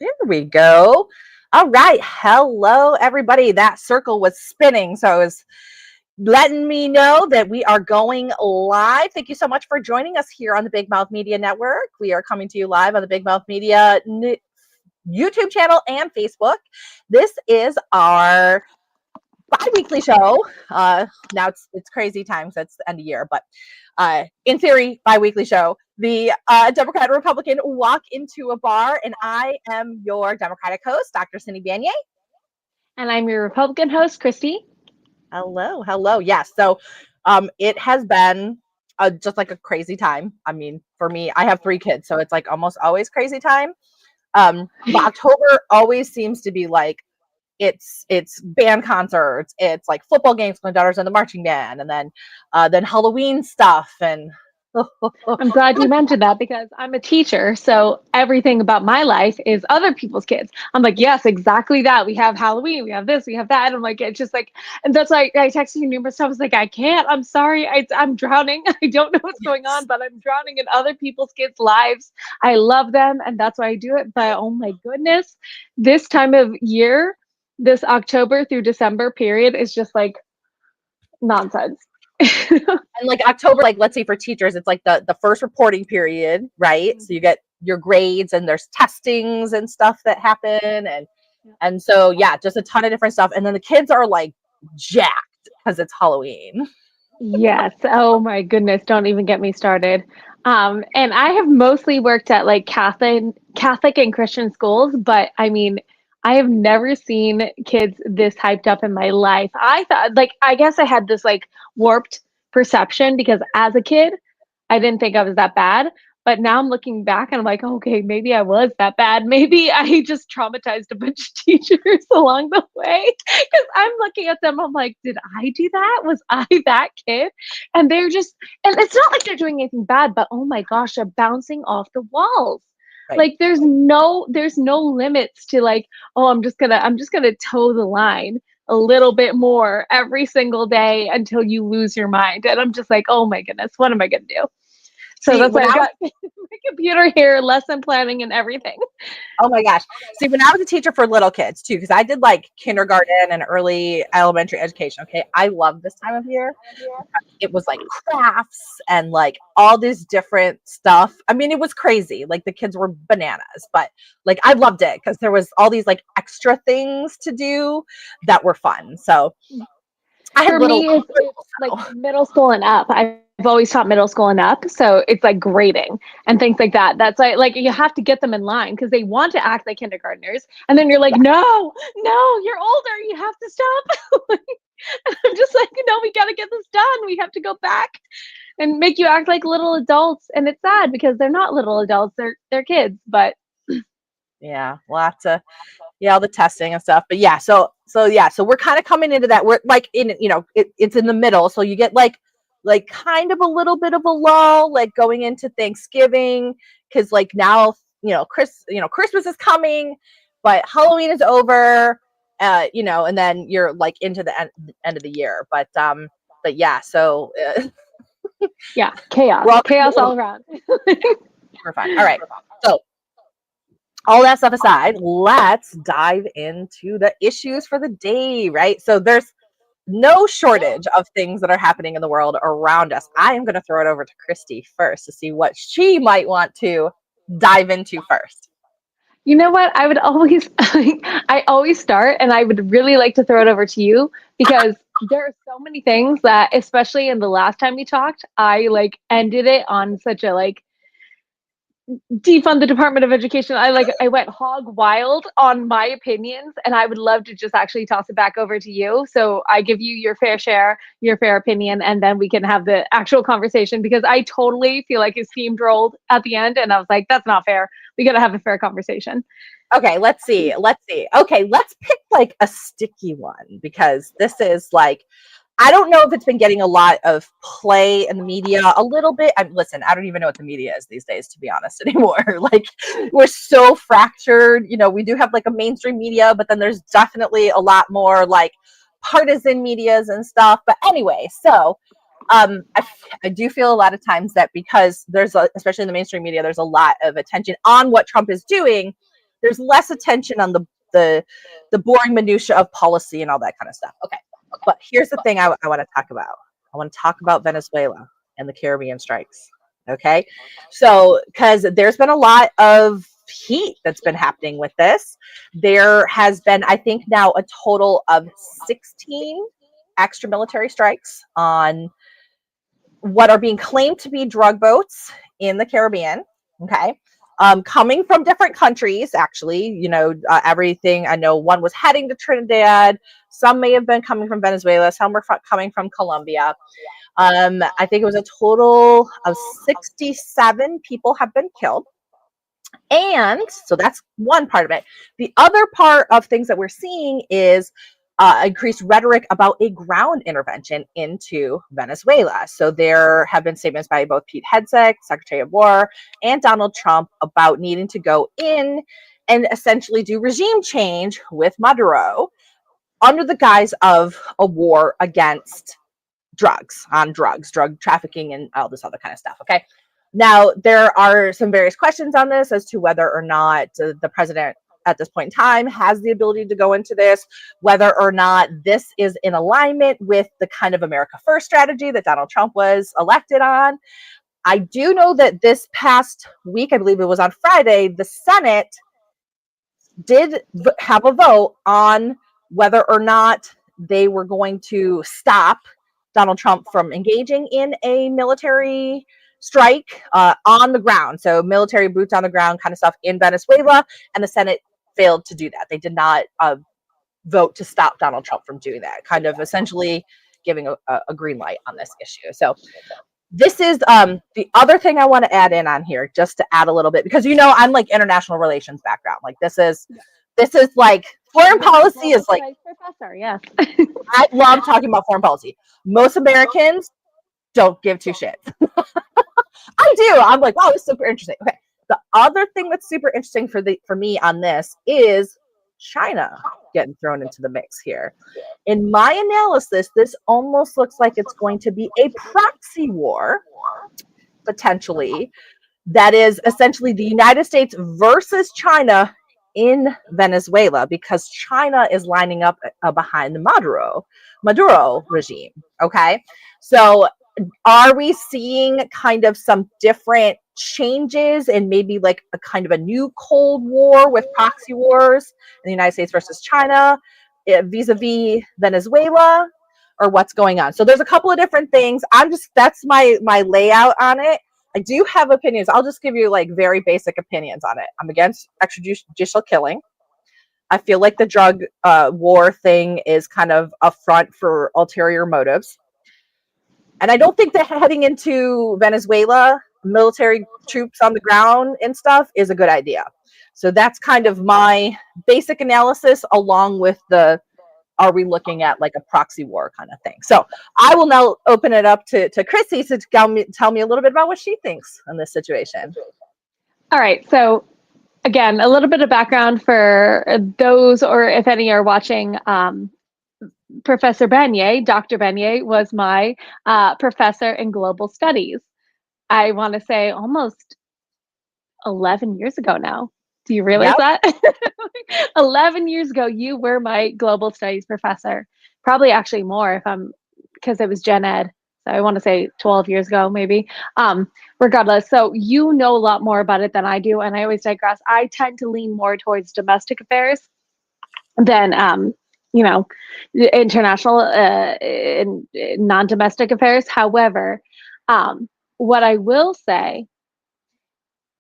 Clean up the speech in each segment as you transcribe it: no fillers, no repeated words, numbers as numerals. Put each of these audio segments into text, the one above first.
There we go. All right. Hello, everybody. That circle was spinning, so it was letting me know that we are going live. Thank you so much for joining us here on the Big Mouth Media Network. We are coming to you live on the Big Mouth Media YouTube channel and Facebook. This is our bi-weekly show. Now it's crazy times. That's the end of year, but in theory, bi-weekly show. The Democrat and Republican walk into a bar, and I am your Democratic host, Dr. Cindy Banyai. And I'm your Republican host, Christy. Hello, hello. Yes, so it has been just like a crazy time. I mean, for me, I have 3 kids, so it's like almost always crazy time. But October always seems to be like it's band concerts, it's like football games. My daughter's in the marching band, and then Halloween stuff. And I'm glad you mentioned that because I'm a teacher, so everything about my life is other people's kids. I'm like, yes, exactly that. We have Halloween, we have this, we have that. And I'm like, it's just like, and that's why I texted you numerous times. I was like, I can't. I'm sorry. I'm drowning. I don't know what's going on, but I'm drowning in other people's kids' lives. I love them, and that's why I do it. But oh my goodness, this time of year, this October through December period is just like nonsense. And like October, like let's say for teachers, it's like the first reporting period, right? So you get your grades, and there's testings and stuff that happen, and so yeah, just a ton of different stuff. And then the kids are like jacked because it's Halloween. Yes. Oh my goodness. Don't even get me started. And I have mostly worked at like Catholic and Christian schools, but I mean, I have never seen kids this hyped up in my life. I thought, like, I guess I had this like warped perception because as a kid, I didn't think I was that bad. But now I'm looking back and I'm like, okay, maybe I was that bad. Maybe I just traumatized a bunch of teachers along the way. Because I'm looking at them, I'm like, did I do that? Was I that kid? And they're just, and it's not like they're doing anything bad, but oh my gosh, they're bouncing off the walls. Right. Like there's no limits to like, oh, I'm just gonna toe the line a little bit more every single day until you lose your mind. And I'm just like, oh my goodness, what am I gonna do? So that's why I got my computer here, lesson planning and everything. Oh my gosh. See, when I was a teacher for little kids too, because I did like kindergarten and early elementary education. Okay. I love this time of year. It was like crafts and like all this different stuff. I mean, it was crazy. Like the kids were bananas, but like I loved it because there was all these like extra things to do that were fun. So I had For me, it's like middle school and up. I've always taught middle school and up, so it's like grading and things like that. That's like you have to get them in line because they want to act like kindergartners, and then you're like, no, you're older, you have to stop. I'm just like, no, we got to get this done. We have to go back and make you act like little adults, and it's sad because they're not little adults; they're kids. But yeah, lots of all the testing and stuff. But yeah, so we're kind of coming into that. We're like in, it's in the middle. So you get like kind of a little bit of a lull, like going into Thanksgiving, because like now, Christmas is coming, but Halloween is over, and then you're like into the end of the year. But yeah, so yeah, chaos all around. We're fine. All right. So all that stuff aside, let's dive into the issues for the day, right? So there's no shortage of things that are happening in the world around us. I am going to throw it over to Christy first to see what she might want to dive into first. You know what? I always start, and I would really like to throw it over to you because there are so many things that, especially in the last time we talked, I like ended it on such a like defund the Department of Education. I went hog wild on my opinions, and I would love to just actually toss it back over to you. So I give you your fair share, your fair opinion, and then we can have the actual conversation because I totally feel like it steamrolled at the end, and I was like, that's not fair. We got to have a fair conversation. Okay, let's see. Okay, let's pick like a sticky one because this is like, I don't know if it's been getting a lot of play in the media a little bit. Listen, I don't even know what the media is these days, to be honest, anymore. Like, we're so fractured. We do have like a mainstream media, but then there's definitely a lot more like partisan medias and stuff. But anyway, so I do feel a lot of times that because especially in the mainstream media, there's a lot of attention on what Trump is doing, there's less attention on the boring minutia of policy and all that kind of stuff. Okay, but here's the thing I want to talk about. I want to talk about Venezuela and the Caribbean strikes. Okay, so because there's been a lot of heat that's been happening with this. There has been, I think, now a total of 16 extra military strikes on what are being claimed to be drug boats in the Caribbean. Okay. Coming from different countries, actually, everything. I know one was heading to Trinidad. Some may have been coming from Venezuela. Some were coming from Colombia. I think it was a total of 67 people have been killed. And so that's one part of it. The other part of things that we're seeing is increased rhetoric about a ground intervention into Venezuela. So there have been statements by both Pete Hegseth, Secretary of War, and Donald Trump about needing to go in and essentially do regime change with Maduro under the guise of a war against drug trafficking, and all this other kind of stuff. Okay. Now, there are some various questions on this as to whether or not the president at this point in time has the ability to go into this, whether or not this is in alignment with the kind of America First strategy that Donald Trump was elected on. I do know that this past week, I believe it was on Friday, the Senate did have a vote on whether or not they were going to stop Donald Trump from engaging in a military strike on the ground. So military boots on the ground kind of stuff in Venezuela. And the Senate failed to do that. They did not vote to stop Donald Trump from doing that, kind of essentially giving a green light on this issue. So this is the other thing I want to add in on here, just to add a little bit, because I'm like international relations background. Like this is like foreign policy is like professor. Yes. I love talking about foreign policy. Most Americans don't give two shits. I do. I'm like, wow, this is super interesting. Okay. The other thing that's super interesting for me on this is China getting thrown into the mix here. In my analysis, this almost looks like it's going to be a proxy war, potentially, that is essentially the United States versus China in Venezuela, because China is lining up behind the Maduro regime. Okay. So are we seeing kind of some different changes and maybe like a kind of a new Cold War with proxy wars in the United States versus China vis-a-vis Venezuela, or what's going on? So there's a couple of different things. That's my layout on it. I do have opinions. I'll just give you like very basic opinions on it. I'm against extrajudicial killing. I feel like the drug war thing is kind of a front for ulterior motives. And I don't think that heading into Venezuela, military troops on the ground and stuff is a good idea. So that's kind of my basic analysis, along with are we looking at like a proxy war kind of thing? So I will now open it up to Chrissy to tell me a little bit about what she thinks on this situation. All right. So again, a little bit of background for those, or if any are watching. Professor Banyai, Dr. Banyai, was my professor in global studies. I want to say almost 11 years ago now. Do you realize that? 11 years ago, you were my global studies professor. Probably actually more because it was gen ed. So I want to say 12 years ago, maybe. Regardless, so you know a lot more about it than I do, and I always digress. I tend to lean more towards domestic affairs than international and non-domestic affairs. However, what I will say,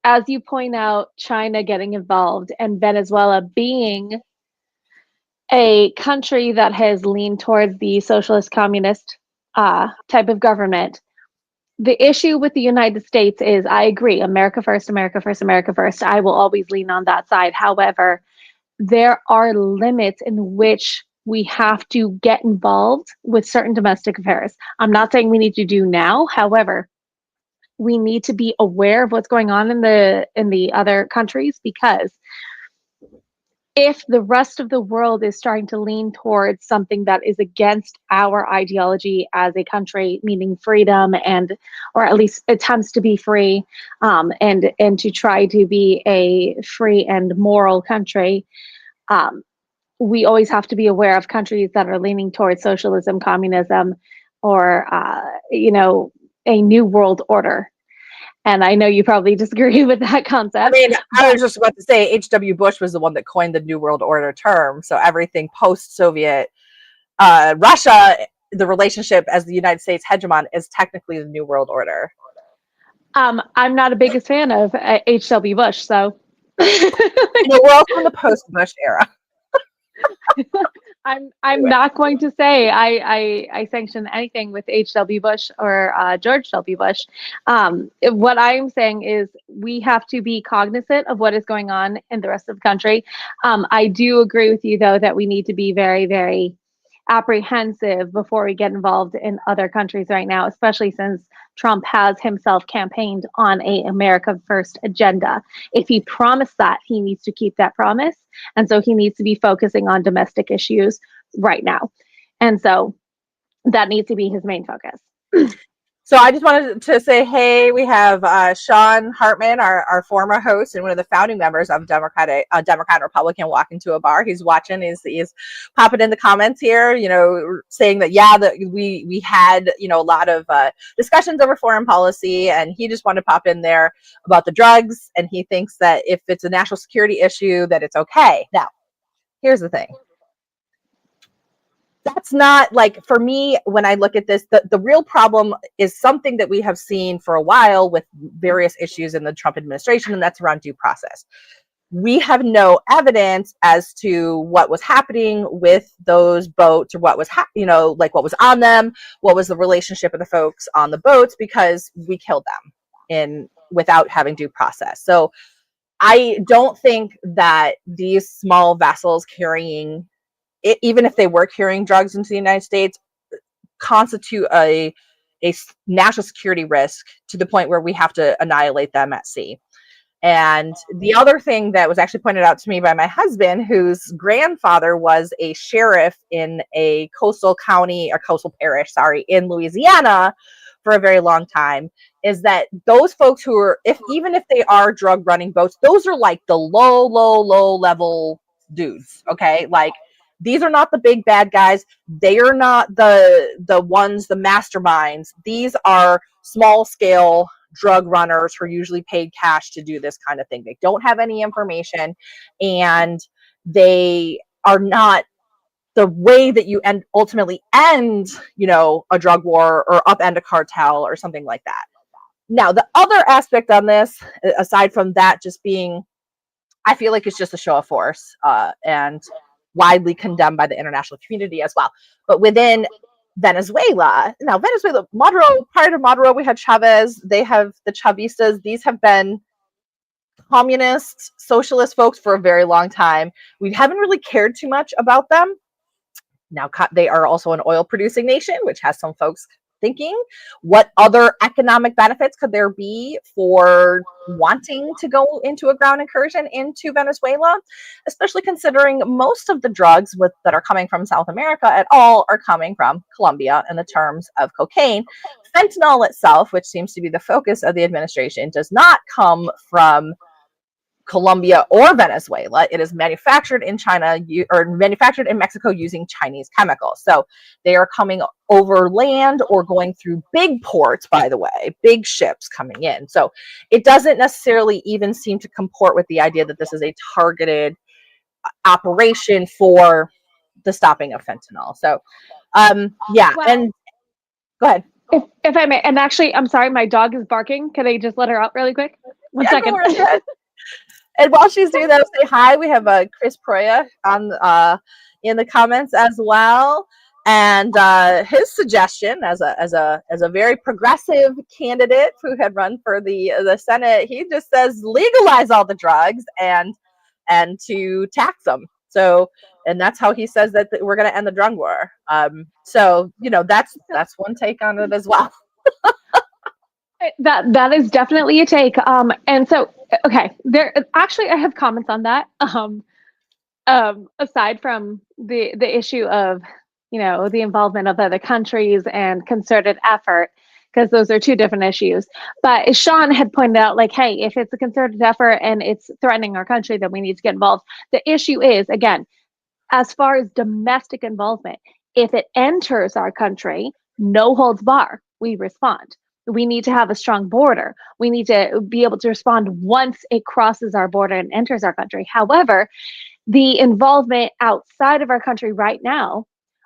as you point out, China getting involved and Venezuela being a country that has leaned towards the socialist communist type of government, the issue with the United States is, I agree, America first, America first, America first. I will always lean on that side. However, there are limits in which we have to get involved with certain domestic affairs. I'm not saying we need to do now. However, we need to be aware of what's going on in the other countries, because if the rest of the world is starting to lean towards something that is against our ideology as a country, meaning freedom and, or at least attempts to be free, and to try to be a free and moral country, um, we always have to be aware of countries that are leaning towards socialism, communism, or a new world order. And I know you probably disagree with that I concept. mean, I But was just about to say H.W. Bush was the one that coined the New World Order term. So everything post-Soviet Russia, the relationship as the United States hegemon is technically the New World Order. I'm not a biggest fan of H.W. Bush, so We're also in the post-Bush era. I'm not going to say I sanction anything with H.W. Bush or George W. Bush. What I'm saying is we have to be cognizant of what is going on in the rest of the country. I do agree with you, though, that we need to be very, very apprehensive before we get involved in other countries right now, especially since Trump has himself campaigned on a America First agenda. If he promised that, he needs to keep that promise. And so he needs to be focusing on domestic issues right now. And so that needs to be his main focus. So I just wanted to say, hey, we have Sean Hartman, our former host and one of the founding members of Democrat and Republican Walk Into a Bar. He's watching. He's popping in the comments here, saying that, that we had, a lot of discussions over foreign policy, and he just wanted to pop in there about the drugs, and he thinks that if it's a national security issue, that it's okay. Now, here's the thing. That's not, like, for me, when I look at this, the real problem is something that we have seen for a while with various issues in the Trump administration, and that's around due process. We have no evidence as to what was happening with those boats, or what was, what was on them, what was the relationship of the folks on the boats, because we killed them without having due process. So I don't think that these small vessels carrying, even if they were carrying drugs into the United States, constitute a national security risk to the point where we have to annihilate them at sea. And the other thing that was actually pointed out to me by my husband, whose grandfather was a sheriff in a coastal parish, in Louisiana for a very long time, is that those folks who are, even if they are drug running boats, those are like the low level dudes. Okay. Like, these are not the big bad guys. They are not the masterminds. These are small scale drug runners who are usually paid cash to do this kind of thing. They don't have any information, and they are not the way that you ultimately end, a drug war or upend a cartel or something like that. Now, the other aspect on this, aside from that just being, I feel like it's just a show of force, and widely condemned by the international community as well. But within Venezuela, Maduro, prior to Maduro, we had Chavez. They have the Chavistas. These have been communist, socialist folks for a very long time. We haven't really cared too much about them. Now, they are also an oil producing nation, which has some folks thinking, what other economic benefits could there be for wanting to go into a ground incursion into Venezuela, especially considering most of the drugs that are coming from South America at all are coming from Colombia in the terms of cocaine. Fentanyl itself, which seems to be the focus of the administration, does not come from Colombia or Venezuela. It is manufactured in China or manufactured in Mexico using Chinese chemicals. So they are coming over land or going through big ports, by the way, big ships coming in. So it doesn't necessarily even seem to comport with the idea that this is a targeted operation for the stopping of fentanyl. So, yeah. Well, and go ahead. If I may, and actually, I'm sorry, my dog is barking. Can I just let her out really quick? One second. And while she's doing that, say hi. We have Chris Proya on in the comments as well, and his suggestion as a very progressive candidate who had run for the Senate, he just says legalize all the drugs and to tax them. So, and that's how he says that we're going to end the drug war. So that's one take on it as well. That is definitely a take. And so, okay, there actually I have comments on that. aside from the issue of, the involvement of other countries and concerted effort, because those are two different issues. But Sean had pointed out, like, hey, if it's a concerted effort and it's threatening our country, then we need to get involved. The issue is, again, as far as domestic involvement, if it enters our country, no holds bar, we respond. We need to have a strong border. We need to be able to respond once it crosses our border and enters our country. However, the involvement outside of our country right now,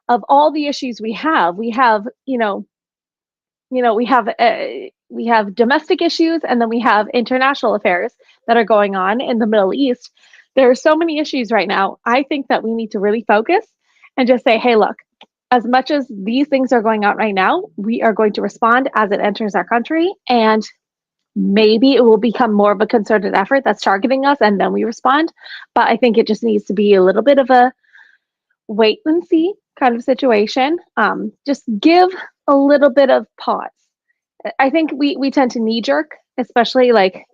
of all the issues we have, we have domestic issues, and then we have international affairs that are going on in the Middle East. There are so many issues right now. I think that we need to really focus and just say, hey, look, as much as these things are going on right now, we are going to respond as it enters our country, and maybe it will become more of a concerted effort that's targeting us, and then we respond. But I think it just needs to be a little bit of a wait and see kind of situation. Just give a little bit of pause. I think we tend to knee jerk, especially like,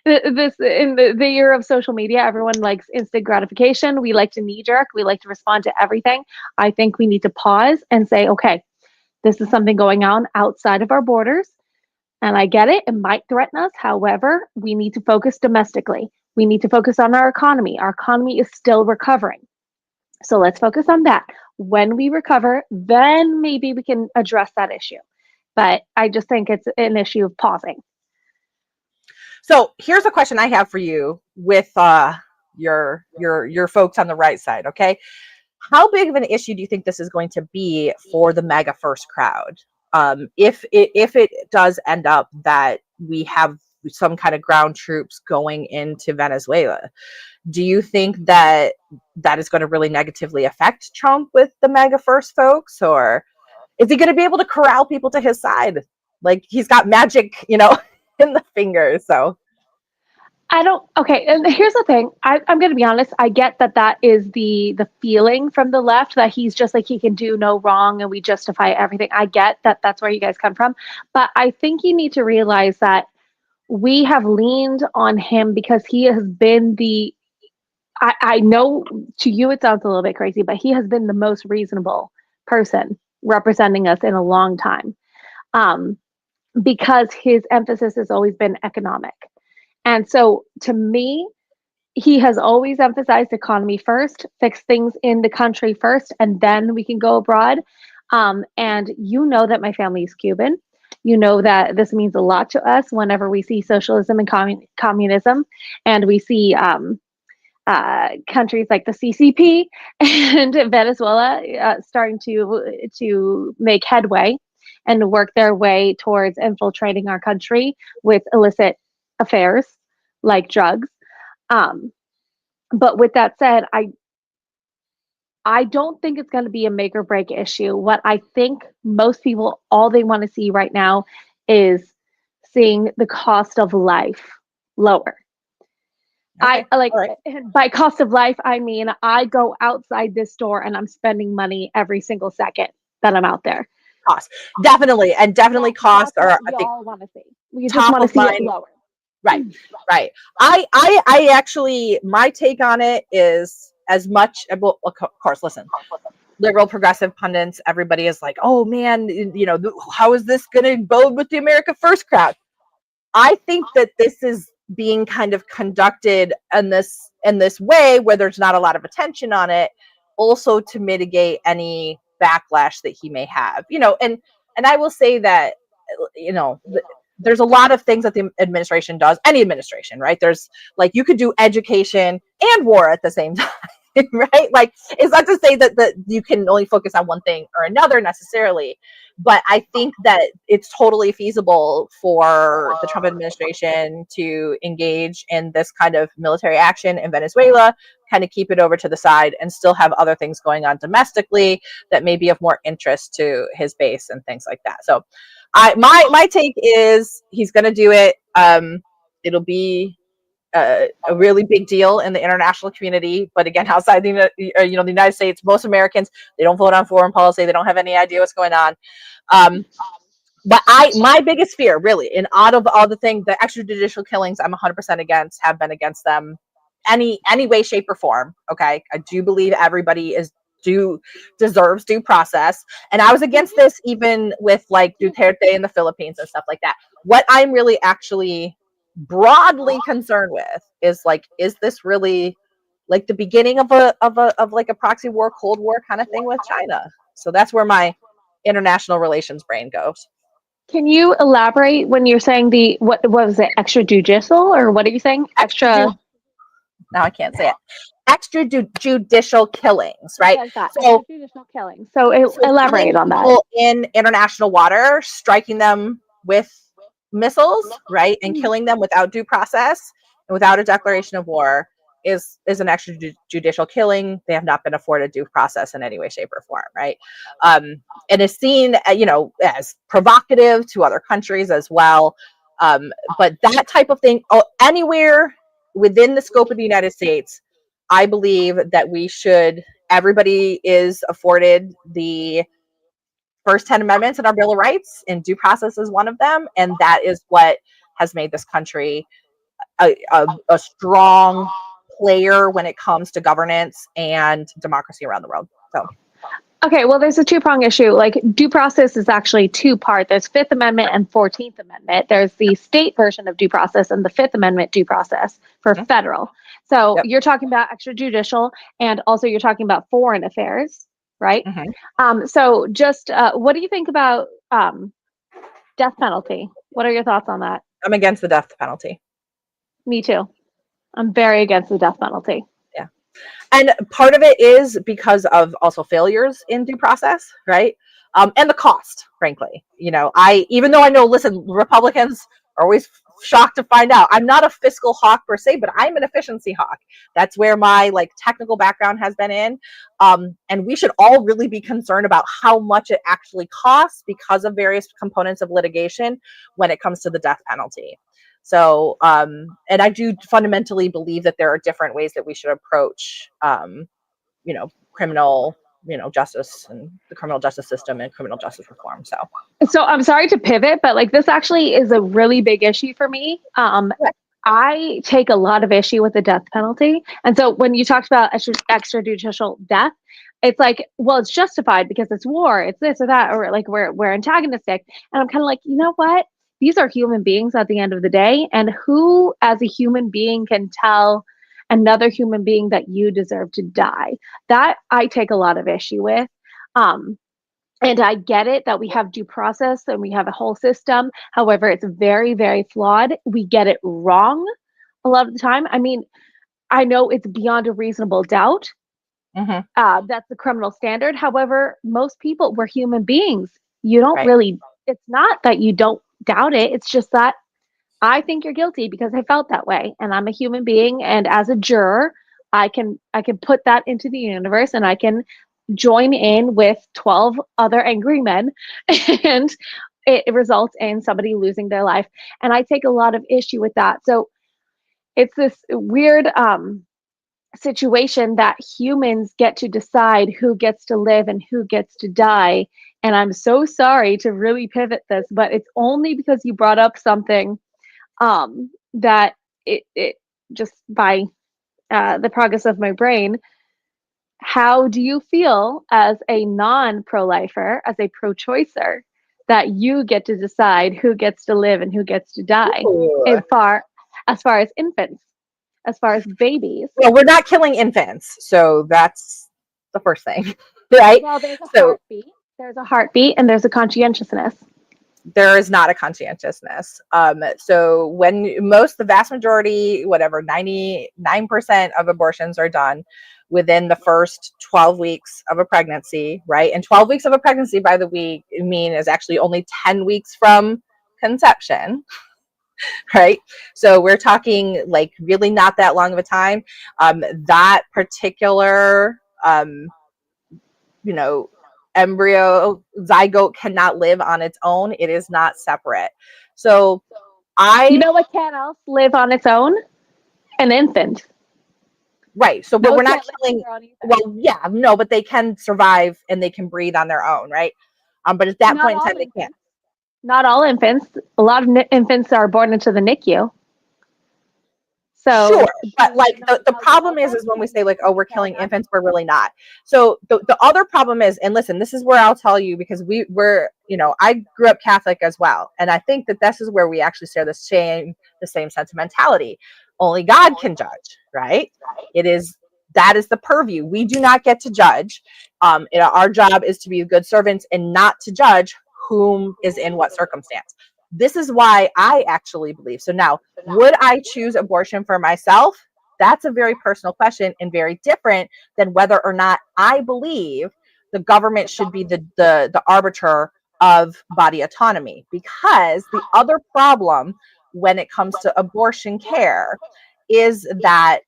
this in the year of social media, everyone likes instant gratification. We like to knee jerk. We like to respond to everything. I think we need to pause and say, okay, this is something going on outside of our borders. And I get it. It might threaten us. However, we need to focus domestically. We need to focus on our economy. Our economy is still recovering. So let's focus on that. When we recover, then maybe we can address that issue. But I just think it's an issue of pausing. So here's a question I have for you with your folks on the right side. Okay, how big of an issue do you think this is going to be for the MAGA first crowd? If it does end up that we have some kind of ground troops going into Venezuela, do you think that is going to really negatively affect Trump with the MAGA first folks, or is he going to be able to corral people to his side? Like, he's got magic, in the fingers. So okay, and here's the thing. I'm going to be honest. I get that is the feeling from the left, that he's just like, he can do no wrong and we justify everything. I get that that's where you guys come from. But I think you need to realize that we have leaned on him because he has been I know to you it sounds a little bit crazy, but he has been the most reasonable person representing us in a long time, because his emphasis has always been economic. And so to me, he has always emphasized economy first, fix things in the country first, and then we can go abroad. And you know that my family is Cuban. You know that this means a lot to us whenever we see socialism and communism, and we see countries like the CCP and Venezuela starting to make headway and work their way towards infiltrating our country with illicit affairs like drugs. But with that said, I don't think it's going to be a make or break issue. What I think most people, all they want to see right now is seeing the cost of life lower. okay. I like, All right. by cost of life, I mean, I go outside this store and I'm spending money every single second that I'm out there. Cost, definitely, and definitely costs That's are, what I we think, all want to see. We just top want to of see mind. it lower. Right. I actually, my take on it is, as much, well, of course, listen, liberal progressive pundits, everybody is like, oh man, how is this going to bode with the America First crowd? I think that this is being kind of conducted in this way where there's not a lot of attention on it, also to mitigate any backlash that he may have. And I will say that, there's a lot of things that the administration does, any administration, right? There's, like, you could do education and war at the same time. Right? Like, it's not to say that you can only focus on one thing or another necessarily, but I think that it's totally feasible for the Trump administration to engage in this kind of military action in Venezuela, kind of keep it over to the side, and still have other things going on domestically that may be of more interest to his base and things like that. So my take is, he's going to do it. It'll be a really big deal in the international community, but again, outside the United States, most Americans, they don't vote on foreign policy. They don't have any idea what's going on. But my biggest fear, really, and out of all the things, the extrajudicial killings, I'm 100% against, have been against them any way, shape, or form. Okay, I do believe everybody deserves due process, and I was against this even with like Duterte in the Philippines and stuff like that. What I'm really actually broadly concerned with is like, is this really like the beginning of like a proxy war, Cold War kind of thing with China? So that's where my international relations brain goes. Can you elaborate when you're saying what was it, extrajudicial, or what are you saying? Now I can't say it. Extrajudicial killings, right? Like that. So Extrajudicial killing. So killing elaborate on that. people in international water, striking them with missiles, right, and killing them without due process and without a declaration of war is an extrajudicial killing. They have not been afforded due process in any way, shape, or form, right? And is seen, as provocative to other countries as well. But that type of thing, anywhere within the scope of the United States, I believe that everybody is afforded the first 10 amendments in our Bill of Rights, and due process is one of them. And that is what has made this country a strong player when it comes to governance and democracy around the world. So. Okay, well, there's a two-prong issue. Like, due process is actually two-part. There's Fifth Amendment and 14th Amendment. There's the state version of due process and the Fifth Amendment due process for federal. So you're talking about extrajudicial, and also you're talking about foreign affairs, right? So just what do you think about death penalty? What are your thoughts on that? I'm against the death penalty. Me too. I'm very against the death penalty. Yeah. And part of it is because of also failures in due process, right? And the cost, frankly. Even though I know, listen, Republicans are always shocked to find out I'm not a fiscal hawk per se, but I'm an efficiency hawk. That's where my technical background has been in. And we should all really be concerned about how much it actually costs because of various components of litigation when it comes to the death penalty. So, and I do fundamentally believe that there are different ways that we should approach, criminal, justice and the criminal justice system and criminal justice reform. So I'm sorry to pivot, but this actually is a really big issue for me. I take a lot of issue with the death penalty. And so when you talked about extrajudicial death, it's like, well, it's justified because it's war, it's this or that, or we're antagonistic. And I'm kind of like, you know what? These are human beings at the end of the day. And who, as a human being, can tell another human being that you deserve to die? That I take a lot of issue with. And I get it that we have due process and we have a whole system. However, it's very, very flawed. We get it wrong a lot of the time. I mean, I know it's beyond a reasonable doubt. That's the criminal standard. However, most people, we're human beings. You don't really, it's not that you don't doubt it. It's just that I think you're guilty because I felt that way. And I'm a human being. And as a juror, I can put that into the universe and I can join in with 12 other angry men and it results in somebody losing their life. And I take a lot of issue with that. So it's this weird situation that humans get to decide who gets to live and who gets to die. And I'm so sorry to really pivot this, but it's only because you brought up something that it just by the progress of my brain. How do you feel as a non-pro-lifer, as a pro-choicer, that you get to decide who gets to live and who gets to die? As far as infants, as far as babies. Well, we're not killing infants, so that's the first thing, right? Well, there's a heartbeat. There's a heartbeat, and there's a conscientiousness. There is not a conscientiousness. So when the vast majority, whatever, 99% of abortions are done within the first 12 weeks of a pregnancy, right? And 12 weeks of a pregnancy, by the way, is actually only 10 weeks from conception, right? So we're talking really not that long of a time. That particular, embryo zygote cannot live on its own. It is not separate. So you know what can else live on its own? An infant. Right. So, but we're not killing. Well, yeah, no, but they can survive and they can breathe on their own, right? But at that point in time, they can't. Not all infants. A lot of infants are born into the NICU. So Sure, but like the problem is when we say like, oh, we're killing infants, we're really not. So the other problem is, and listen, this is where I'll tell you, because we're, I grew up Catholic as well, and I think that this is where we actually share the same sentimentality. Only God can judge, right? That is the purview. We do not get to judge. Our job is to be good servants and not to judge whom is in what circumstance. This is why I actually believe. So now, would I choose abortion for myself? That's a very personal question and very different than whether or not I believe the government should be the arbiter of body autonomy. Because the other problem when it comes to abortion care is that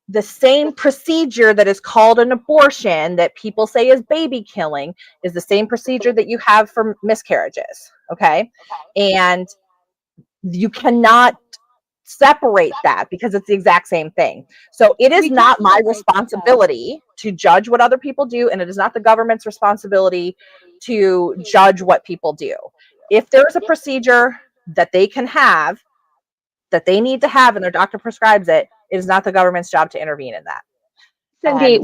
the same procedure that is called an abortion that people say is baby killing is the same procedure that you have for miscarriages. Okay. And you cannot separate that because it's the exact same thing. So it is not my responsibility to judge what other people do, and it is not the government's responsibility to judge what people do. If there's a procedure that they can have, that they need to have, and their doctor prescribes it, it is not the government's job to intervene in that. Cindy,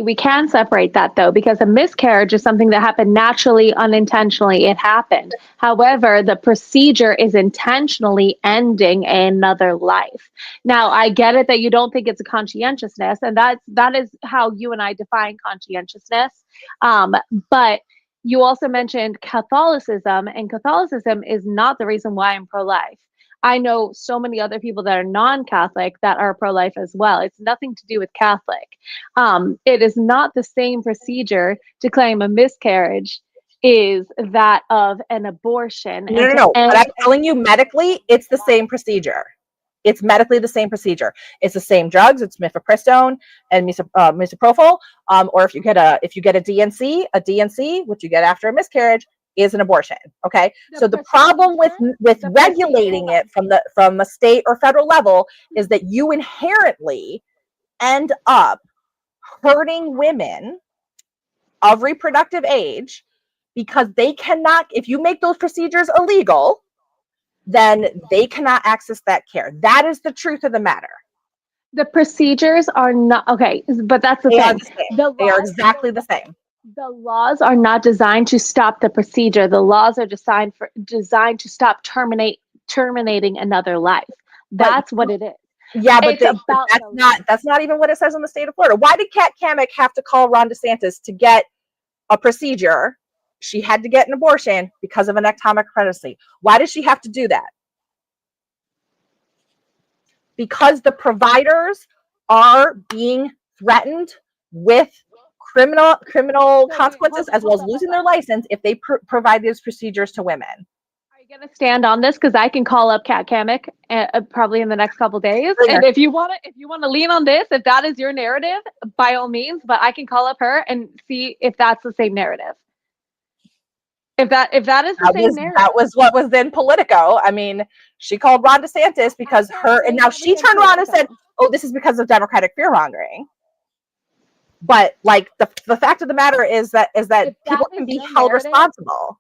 we can separate that though, because a miscarriage is something that happened naturally, unintentionally. It happened. However, the procedure is intentionally ending another life. Now, I get it that you don't think it's a conscientiousness, and that is how you and I define conscientiousness. But you also mentioned Catholicism, and Catholicism is not the reason why I'm pro-life. I know so many other people that are non-Catholic that are pro-life as well. It's nothing to do with Catholic. It is not the same procedure to claim a miscarriage is that of an abortion. No. But I'm telling you, medically, it's the same procedure. It's medically the same procedure. It's the same drugs. It's mifepristone and misoprostol. Or if you get a DNC, which you get after a miscarriage, is an abortion. Okay. So the problem with regulating it from a state or federal level is that you inherently end up hurting women of reproductive age, because they cannot, if you make those procedures illegal, then they cannot access that care. That is the truth of the matter. The procedures are not okay, but that's the thing. They are exactly the same. The laws are not designed to stop the procedure. The laws are designed to stop terminating another life. That's what it is. Yeah, but that's not even what it says in the state of Florida. Why did Kat Cammack have to call Ron DeSantis to get a procedure? She had to get an abortion because of an ectopic pregnancy. Why does she have to do that? Because the providers are being threatened with criminal consequences, as well as losing their license if they provide these procedures to women. Are you going to stand on this? Because I can call up Kat Cammack probably in the next couple of days. And if you want to lean on this, if that is your narrative, by all means. But I can call up her and see if that's the same narrative. If that is the same narrative. That was what was in Politico. I mean, she called Ron DeSantis because and now she turned around and said, "Oh, this is because of Democratic fear mongering." But like the fact of the matter is that people can be held responsible.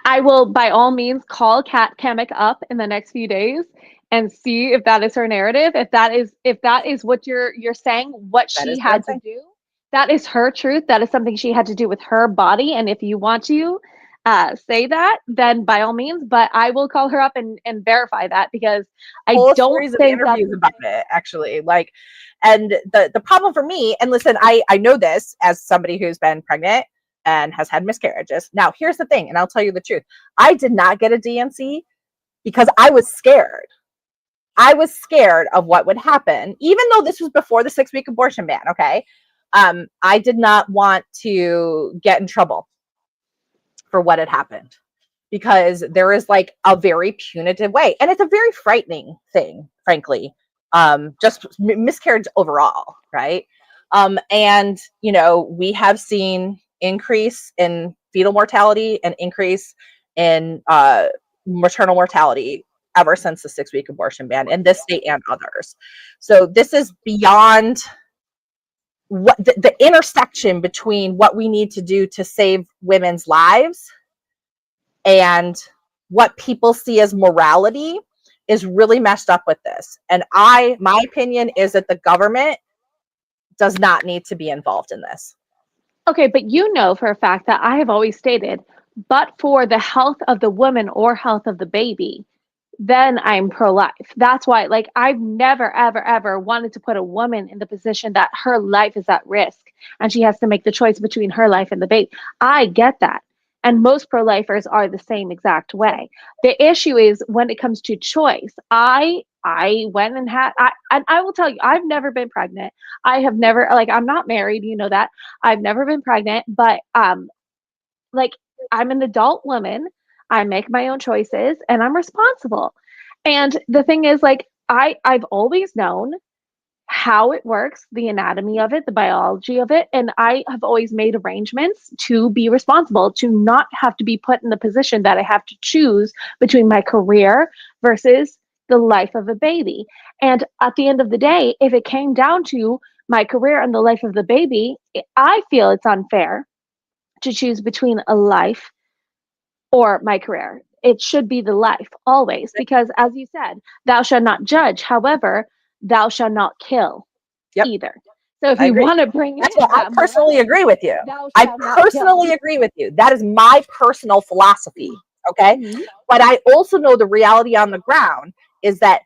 I will by all means call Kat Cammack up in the next few days and see if that is her narrative. If that is what you're saying, what she had to do. That is her truth. That is something she had to do with her body. And if you want to say that, then by all means. But I will call her up and verify that, because I don't think interviews about it actually. Like, and the problem for me, and listen, I know this as somebody who's been pregnant and has had miscarriages. Now, here's the thing, and I'll tell you the truth. I did not get a DNC because I was scared. I was scared of what would happen, even though this was before the 6-week abortion ban. Okay. I did not want to get in trouble for what had happened, because there is like a very punitive way, and it's a very frightening thing, frankly. Just miscarriage overall, right? And we have seen increase in fetal mortality and increase in maternal mortality ever since the 6-week abortion ban in this state and others. So this is beyond what the intersection between what we need to do to save women's lives and what people see as morality is really messed up with this. And my opinion is that the government does not need to be involved in this. Okay, but you know for a fact that I have always stated, but for the health of the woman or health of the baby, then I'm pro-life. That's why, like, I've never, ever, ever wanted to put a woman in the position that her life is at risk and she has to make the choice between her life and the baby. I get that. And most pro-lifers are the same exact way. The issue is when it comes to choice. I went and and I will tell you, I've never been pregnant. I have never, like, I'm not married, you know that. I've never been pregnant, but like, I'm an adult woman. I make my own choices and I'm responsible. And the thing is, like, I've always known how it works, the anatomy of it, the biology of it, and I have always made arrangements to be responsible, to not have to be put in the position that I have to choose between my career versus the life of a baby. And at the end of the day, if it came down to my career and the life of the baby, I feel it's unfair to choose between a life or my career. It should be the life always, because as you said, thou shalt not judge. However, thou shalt not kill Yep. either. So if I you agree. want to bring That's in what I that personally agree with you. thou I shalt not kill. personally agree with you. That is my personal philosophy. Okay. Mhm. But I also know the reality on the ground is that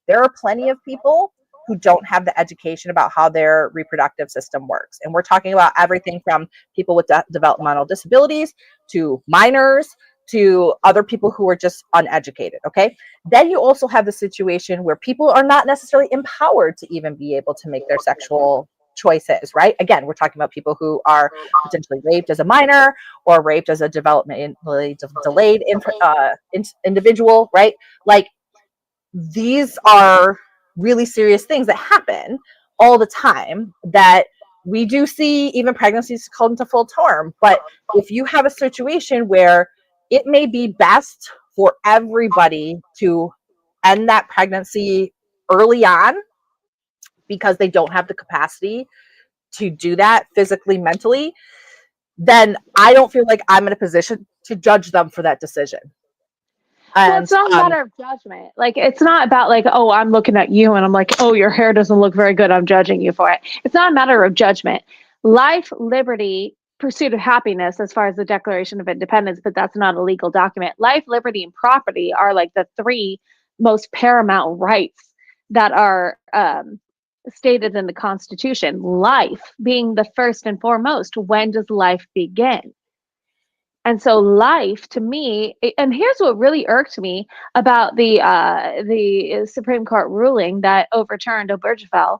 there are plenty of people who don't have the education about how their reproductive system works. And we're talking about everything from people with developmental disabilities to minors to other people who are just uneducated. Okay. Then you also have the situation where people are not necessarily empowered to even be able to make their sexual choices, right? Again, we're talking about people who are potentially raped as a minor or raped as a developmentally delayed individual, right? Like, these are really serious things that happen all the time that we do see even pregnancies come to full term. But if you have a situation where it may be best for everybody to end that pregnancy early on because they don't have the capacity to do that physically, mentally, then I don't feel like I'm in a position to judge them for that decision. Well, And it's not a matter of judgment. Like, it's not about, like, oh, I'm looking at you and I'm like, oh, your hair doesn't look very good, I'm judging you for it. It's not a matter of judgment. Life, liberty, pursuit of happiness, as far as the Declaration of Independence, but that's not a legal document. Life, liberty, and property are like the three most paramount rights that are stated in the Constitution. Life being the first and foremost. When does life begin? And so life to me, and here's what really irked me about the Supreme Court ruling that overturned Obergefell.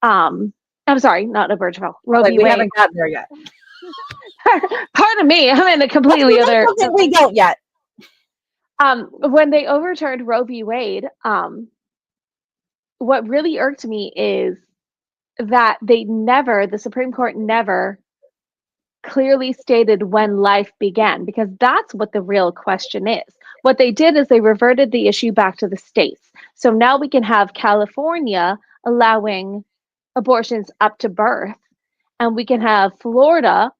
I'm sorry, not Obergefell, Roe like, v. we Wade. haven't gotten there yet. Pardon me, I'm in a completely other. We don't yet. When they overturned Roe v. Wade, what really irked me is that the Supreme Court never clearly stated when life began, because that's what the real question is. What they did is they reverted the issue back to the states. So now we can have California allowing abortions up to birth, and we can have Florida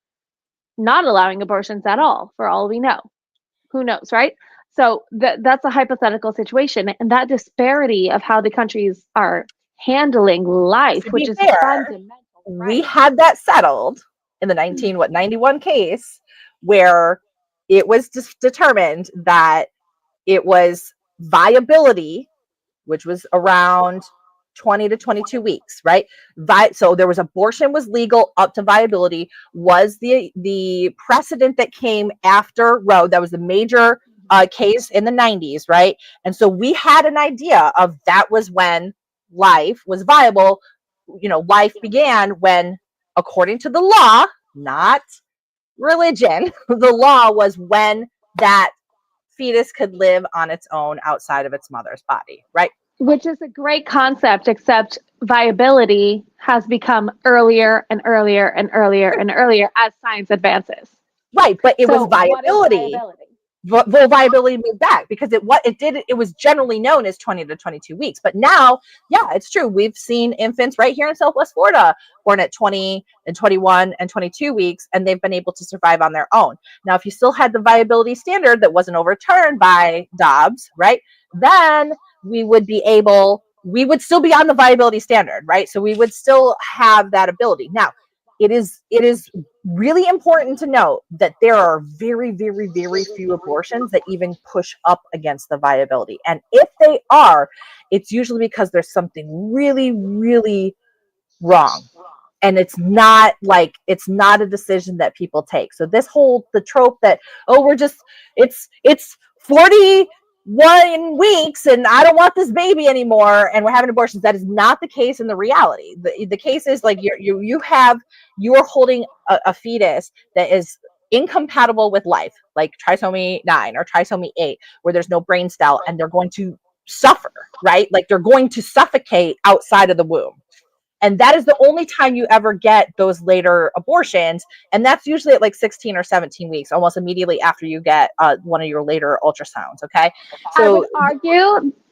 not allowing abortions at all, for all we know. Who knows, right? So that's a hypothetical situation. And that disparity of how the countries are handling life, which is a fundamental right. We had that settled in the 91 case where it was determined that it was viability, which was around 20 to 22 weeks, right? So there was abortion was legal up to viability, was the precedent that came after Roe. That was the major case in the 90s, right? And so we had an idea of that was when life was viable. You know, life began when, according to the law, not religion, the law was when that fetus could live on its own outside of its mother's body, right? Which is a great concept, except viability has become earlier and earlier and earlier and earlier as science advances. Right, but it was viability. Well, viability moved back because it was generally known as 20 to 22 weeks. But now, yeah, it's true. We've seen infants right here in Southwest Florida born at 20 and 21 and 22 weeks, and they've been able to survive on their own. Now, if you still had the viability standard that wasn't overturned by Dobbs, right, then we would still be on the viability standard, right? So we would still have that ability. Now, it is really important to note that there are very, very, very few abortions that even push up against the viability. And if they are, it's usually because there's something really, really wrong. And it's not a decision that people take. So the trope that, oh, it's 41 weeks and I don't want this baby anymore and we're having abortions, that is not the case in the reality. The case is like you're holding a fetus that is incompatible with life, like trisomy 9 or trisomy 8, where there's no brain cell, and they're going to suffer, right? Like they're going to suffocate outside of the womb. And that is the only time you ever get those later abortions. And that's usually at like 16 or 17 weeks, almost immediately after you get one of your later ultrasounds. Okay. So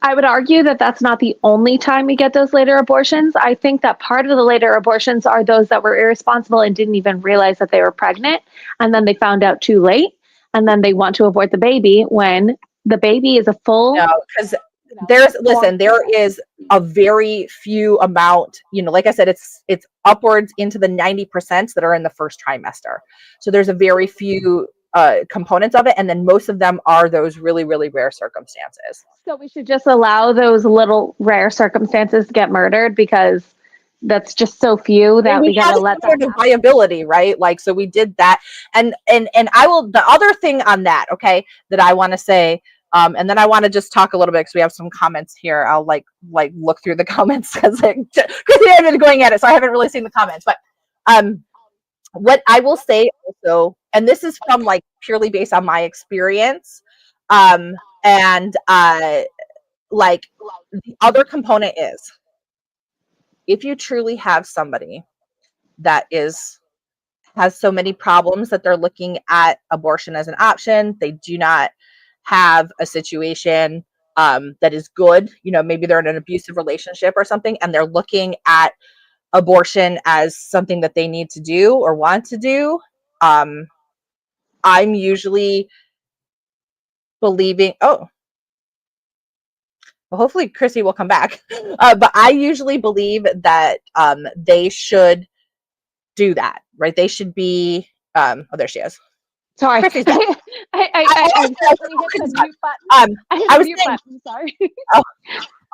I would argue that that's not the only time we get those later abortions. I think that part of the later abortions are those that were irresponsible and didn't even realize that they were pregnant. And then they found out too late. And then they want to abort the baby when the baby is a full. No, because there is a very few amount, like I said, it's upwards into the 90% that are in the first trimester. So there's a very few components of it. And then most of them are those really, really rare circumstances. So we should just allow those little rare circumstances to get murdered because that's just so few that we gotta let that happen. Viability, right? Like, so we did that. And the other thing on that, okay, that I want to say, and then I want to just talk a little bit because we have some comments here. I'll like look through the comments because Christy and I have been going at it, so I haven't really seen the comments. But what I will say also, and this is from like purely based on my experience, and like the other component is, if you truly have somebody that has so many problems that they're looking at abortion as an option, they do not have a situation that is good, maybe they're in an abusive relationship or something, and they're looking at abortion as something that they need to do or want to do, I'm usually believing, well, hopefully Chrissy will come back, but I usually believe that they should do that, right? They should be, oh, there she is. Sorry. I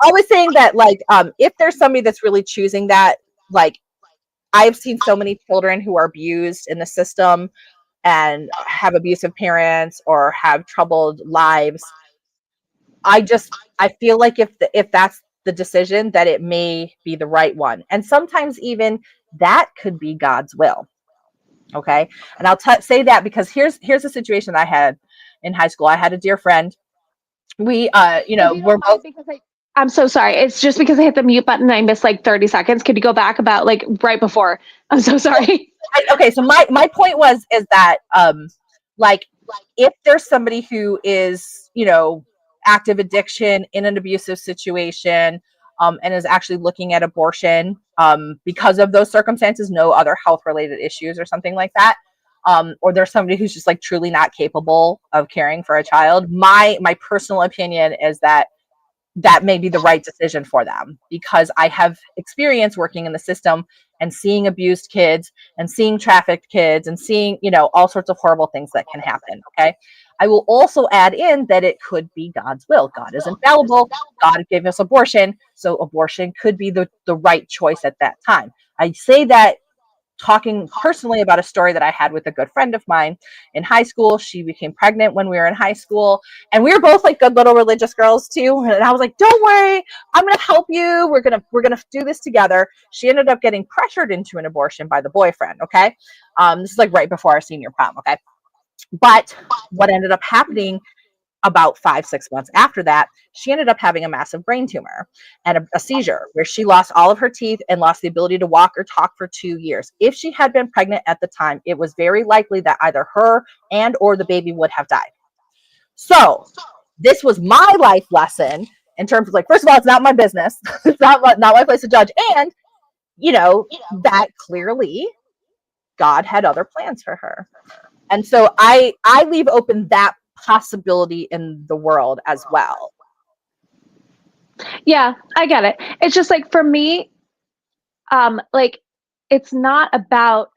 was saying that, like, if there's somebody that's really choosing that, like, I've seen so many children who are abused in the system and have abusive parents or have troubled lives. I feel like if that's the decision, that it may be the right one. And sometimes even that could be God's will. Okay. And I'll say that because here's a situation I had in high school. I had a dear friend. We, we're both. I'm so sorry. It's just because I hit the mute button and I missed like 30 seconds. Could you go back about like right before? I'm so sorry. Okay. So my point is that, like, if there's somebody who is, active addiction in an abusive situation, and is actually looking at abortion because of those circumstances, no other health-related issues or something like that, or there's somebody who's just like truly not capable of caring for a child, my personal opinion is that may be the right decision for them, because I have experience working in the system and seeing abused kids and seeing trafficked kids and seeing, all sorts of horrible things that can happen. Okay. I will also add in that it could be God's will. God is infallible. God gave us abortion. So abortion could be the right choice at that time. I say that talking personally about a story that I had with a good friend of mine in high school. She became pregnant when we were in high school, and we were both like good little religious girls too. And I was like, don't worry, I'm going to help you. We're going to do this together. She ended up getting pressured into an abortion by the boyfriend. Okay. This is like right before our senior prom. Okay. But what ended up happening about 5-6 months after that, she ended up having a massive brain tumor and a seizure where she lost all of her teeth and lost the ability to walk or talk for 2 years. If she had been pregnant at the time, it was very likely that either her and or the baby would have died. So this was my life lesson in terms of, like, first of all, it's not my business. It's not my place to judge. And, that clearly God had other plans for her. And so I leave open that possibility in the world as well. Yeah, I get it. It's just like for me, like it's not about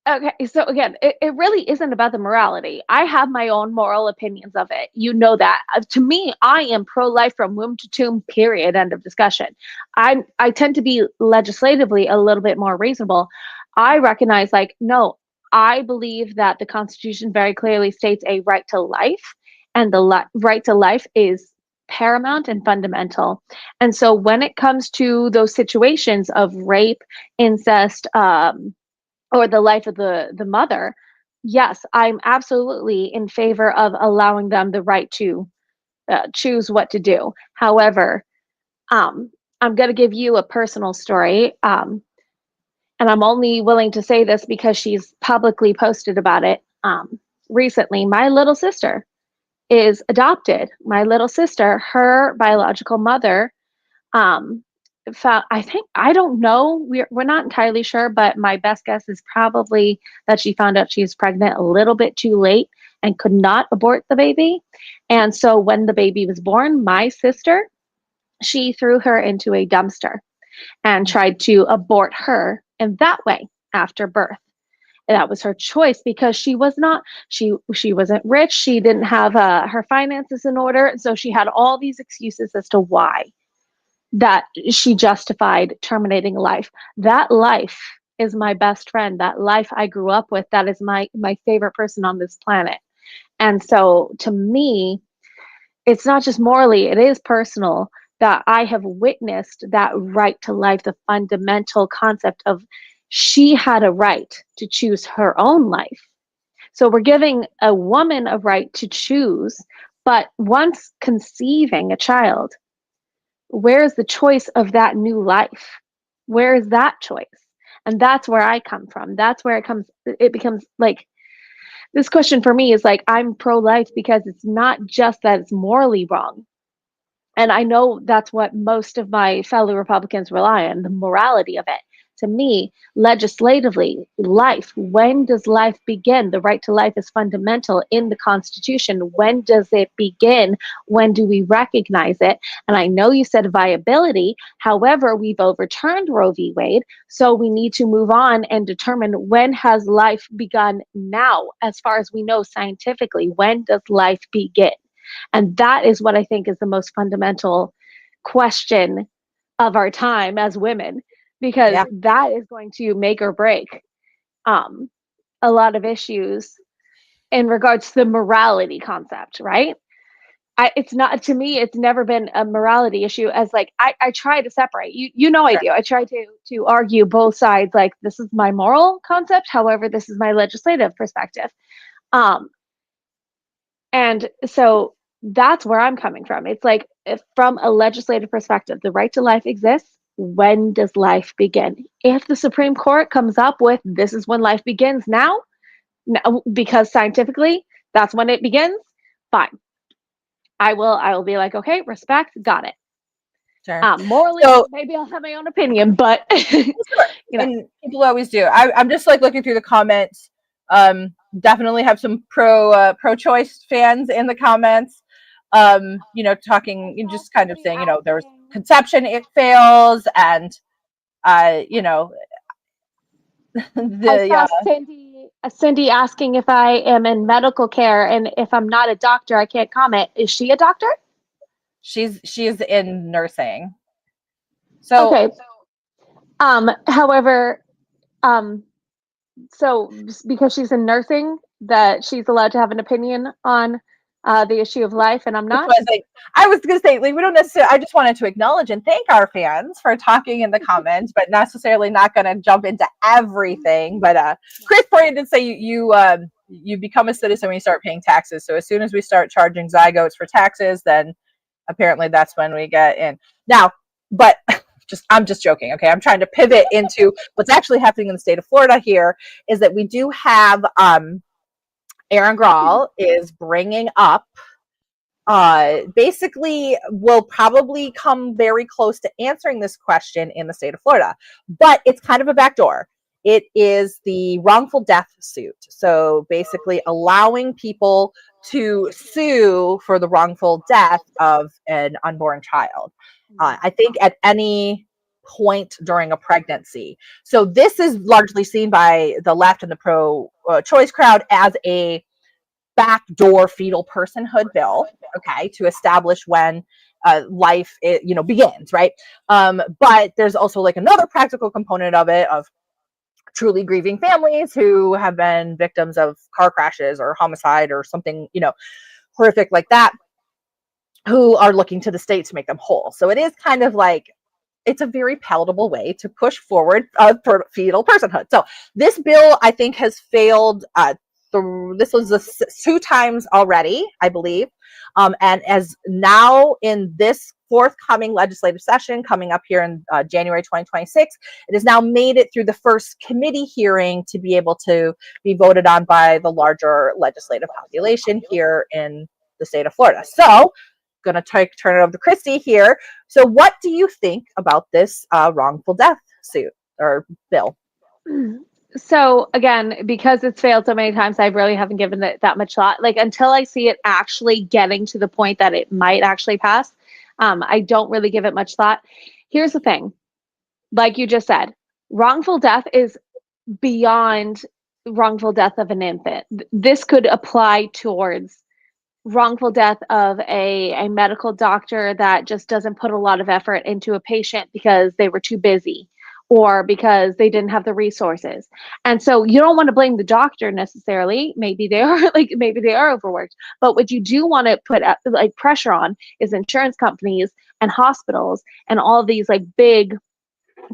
okay, so again, it really isn't about the morality. I have my own moral opinions of it. You know that. To me, I am pro-life from womb to tomb, period, end of discussion. I tend to be legislatively a little bit more reasonable. I recognize like, no, I believe that the Constitution very clearly states a right to life, and the right to life is paramount and fundamental. And so when it comes to those situations of rape, incest, or the life of the mother, yes, I'm absolutely in favor of allowing them the right to choose what to do. However, um, I'm going to give you a personal story, and I'm only willing to say this because she's publicly posted about it recently. My little sister is adopted. My little sister, her biological mother, um, found, I think, I don't know, we're not entirely sure, but my best guess is probably that she found out she was pregnant a little bit too late and could not abort the baby. And so when the baby was born, my sister, she threw her into a dumpster and tried to abort her in that way after birth. And that was her choice because she was not she wasn't rich, she didn't have her finances in order, so she had all these excuses as to why that she justified terminating life. That life is my best friend. That life I grew up with. That is my favorite person on this planet. And so to me, it's not just morally, it is personal that I have witnessed that right to life, the fundamental concept of she had a right to choose her own life. So we're giving a woman a right to choose, but once conceiving a child, where's the choice of that new life? Where is that choice? And that's where I come from. That's where it becomes like this question for me is like, I'm pro life because it's not just that it's morally wrong. And I know that's what most of my fellow Republicans rely on, the morality of it. To me, legislatively, life, when does life begin? The right to life is fundamental in the Constitution. When does it begin? When do we recognize it? And I know you said viability. However, we've overturned Roe v. Wade. So we need to move on and determine when has life begun now, as far as we know scientifically. When does life begin? And that is what I think is the most fundamental question of our time as women, because Yeah. that is going to make or break um, a lot of issues in regards to the morality concept, right? It's not, to me, it's never been a morality issue as like, I try to separate, you know, I Sure. do. I try to argue both sides. Like, this is my moral concept. However, this is my legislative perspective. Um, And so that's where I'm coming from. It's like, if from a legislative perspective, the right to life exists. When does life begin? If the Supreme Court comes up with this is when life begins now, because scientifically that's when it begins, fine. I will be like, okay, respect, got it. Sure. Morally, So maybe I'll have my own opinion, but sure. you know, And people always do. I'm just like looking through the comments. Definitely have some pro-choice fans in the comments. Talking, just kind of saying, there was conception, it fails, and you know, I the saw Cindy asking if I am in medical care, and if I'm not a doctor, I can't comment. Is she a doctor? she's in nursing. So Okay. However, um, so because she's in nursing, that she's allowed to have an opinion on the issue of life, and I'm that's not. what I was going to say, like, we don't necessarily, I just wanted to acknowledge and thank our fans for talking in the comments, but necessarily not going to jump into everything. But Chris Poirier did say you become a citizen when you start paying taxes. So as soon as we start charging zygotes for taxes, then apparently that's when we get in. Now, but I'm just joking. Okay. I'm trying to pivot into what's actually happening in the state of Florida here is that we do have, Aaron Grawl is bringing up basically will probably come very close to answering this question in the state of Florida, but it's kind of a backdoor. It is the wrongful death suit. So basically allowing people to sue for the wrongful death of an unborn child. I think at any point during a pregnancy. So this is largely seen by the left and the pro-choice crowd as a backdoor fetal personhood bill, okay, to establish when life begins, right? But there's also like another practical component of it, of truly grieving families who have been victims of car crashes or homicide or something, horrific like that, who are looking to the state to make them whole. So it is kind of like, it's a very palatable way to push forward fetal personhood. So this bill, I think, has failed. This was 2 times already, I believe. And as now in this forthcoming legislative session coming up here in January 2026, it has now made it through the first committee hearing to be able to be voted on by the larger legislative population here in the state of Florida. So going to turn it over to Christy here. So what do you think about this wrongful death suit or bill? So again, because it's failed so many times, I really haven't given it that much thought. Like until I see it actually getting to the point that it might actually pass, I don't really give it much thought. Here's the thing. Like you just said, wrongful death is beyond wrongful death of an infant. This could apply towards wrongful death of a medical doctor that just doesn't put a lot of effort into a patient because they were too busy or because they didn't have the resources. And so you don't want to blame the doctor necessarily. Maybe they are overworked. But what you do want to put like pressure on is insurance companies and hospitals and all these like big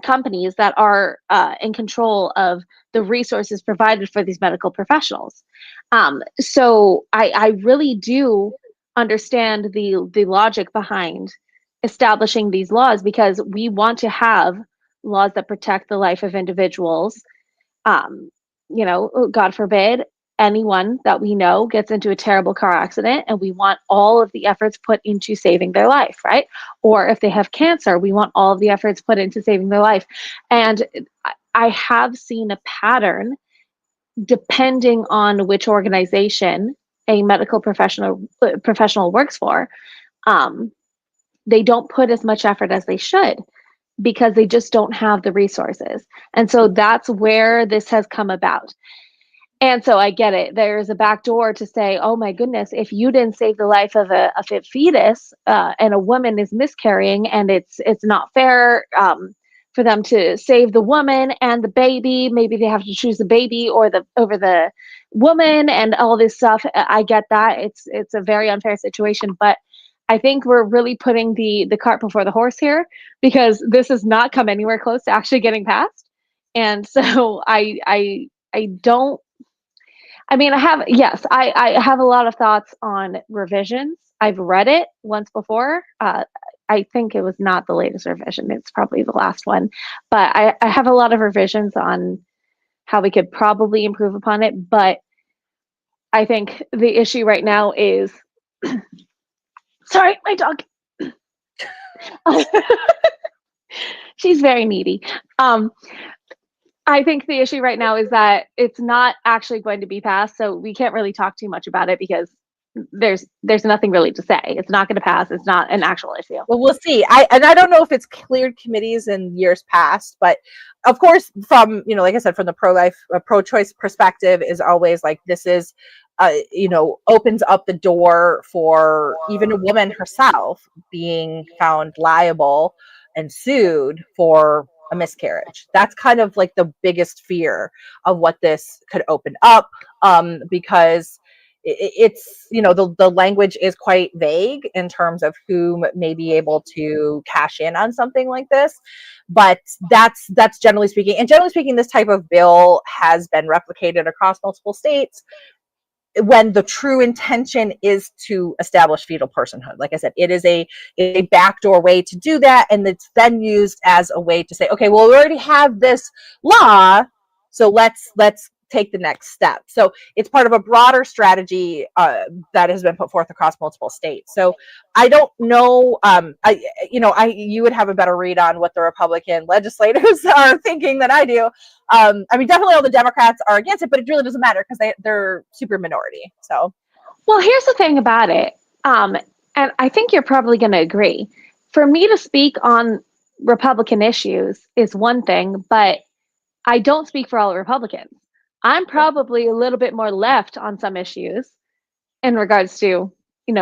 companies that are in control of the resources provided for these medical professionals. So I really do understand the logic behind establishing these laws, because we want to have laws that protect the life of individuals. God forbid anyone that we know gets into a terrible car accident, and we want all of the efforts put into saving their life, right? Or if they have cancer, we want all of the efforts put into saving their life. And I have seen a pattern, depending on which organization a medical professional works for. They don't put as much effort as they should because they just don't have the resources. And so that's where this has come about. And so I get it. There's a back door to say, oh my goodness, if you didn't save the life of a fetus and a woman is miscarrying, and it's not fair for them to save the woman and the baby. Maybe they have to choose the baby over the woman and all this stuff. I get that. It's a very unfair situation, but I think we're really putting the cart before the horse here, because this has not come anywhere close to actually getting passed. And so I don't. I mean, I have a lot of thoughts on revisions. I've read it once before. I think it was not the latest revision. It's probably the last one. But I have a lot of revisions on how we could probably improve upon it. But I think the issue right now is, sorry, my dog. She's very needy. I think the issue right now is that it's not actually going to be passed, so we can't really talk too much about it because there's nothing really to say. It's not going to pass. It's not an actual issue. Well, we'll see. I don't know if it's cleared committees in years past, but of course, from like I said, from the pro-life, pro-choice perspective, is always like this is, opens up the door for even a woman herself being found liable and sued for a miscarriage. That's kind of like the biggest fear of what this could open up, because it's the language is quite vague in terms of who may be able to cash in on something like this, but that's generally speaking. And generally speaking, this type of bill has been replicated across multiple states when the true intention is to establish fetal personhood. Like I said, it is a backdoor way to do that, and it's then used as a way to say, okay, well, we already have this law, so let's take the next step. So it's part of a broader strategy that has been put forth across multiple states. So I don't know, you would have a better read on what the Republican legislators are thinking than I do. I mean, definitely all the Democrats are against it, but it really doesn't matter because they're super minority. So, well, here's the thing about it. And I think you're probably going to agree. For me to speak on Republican issues is one thing, but I don't speak for all Republicans. I'm probably a little bit more left on some issues in regards to,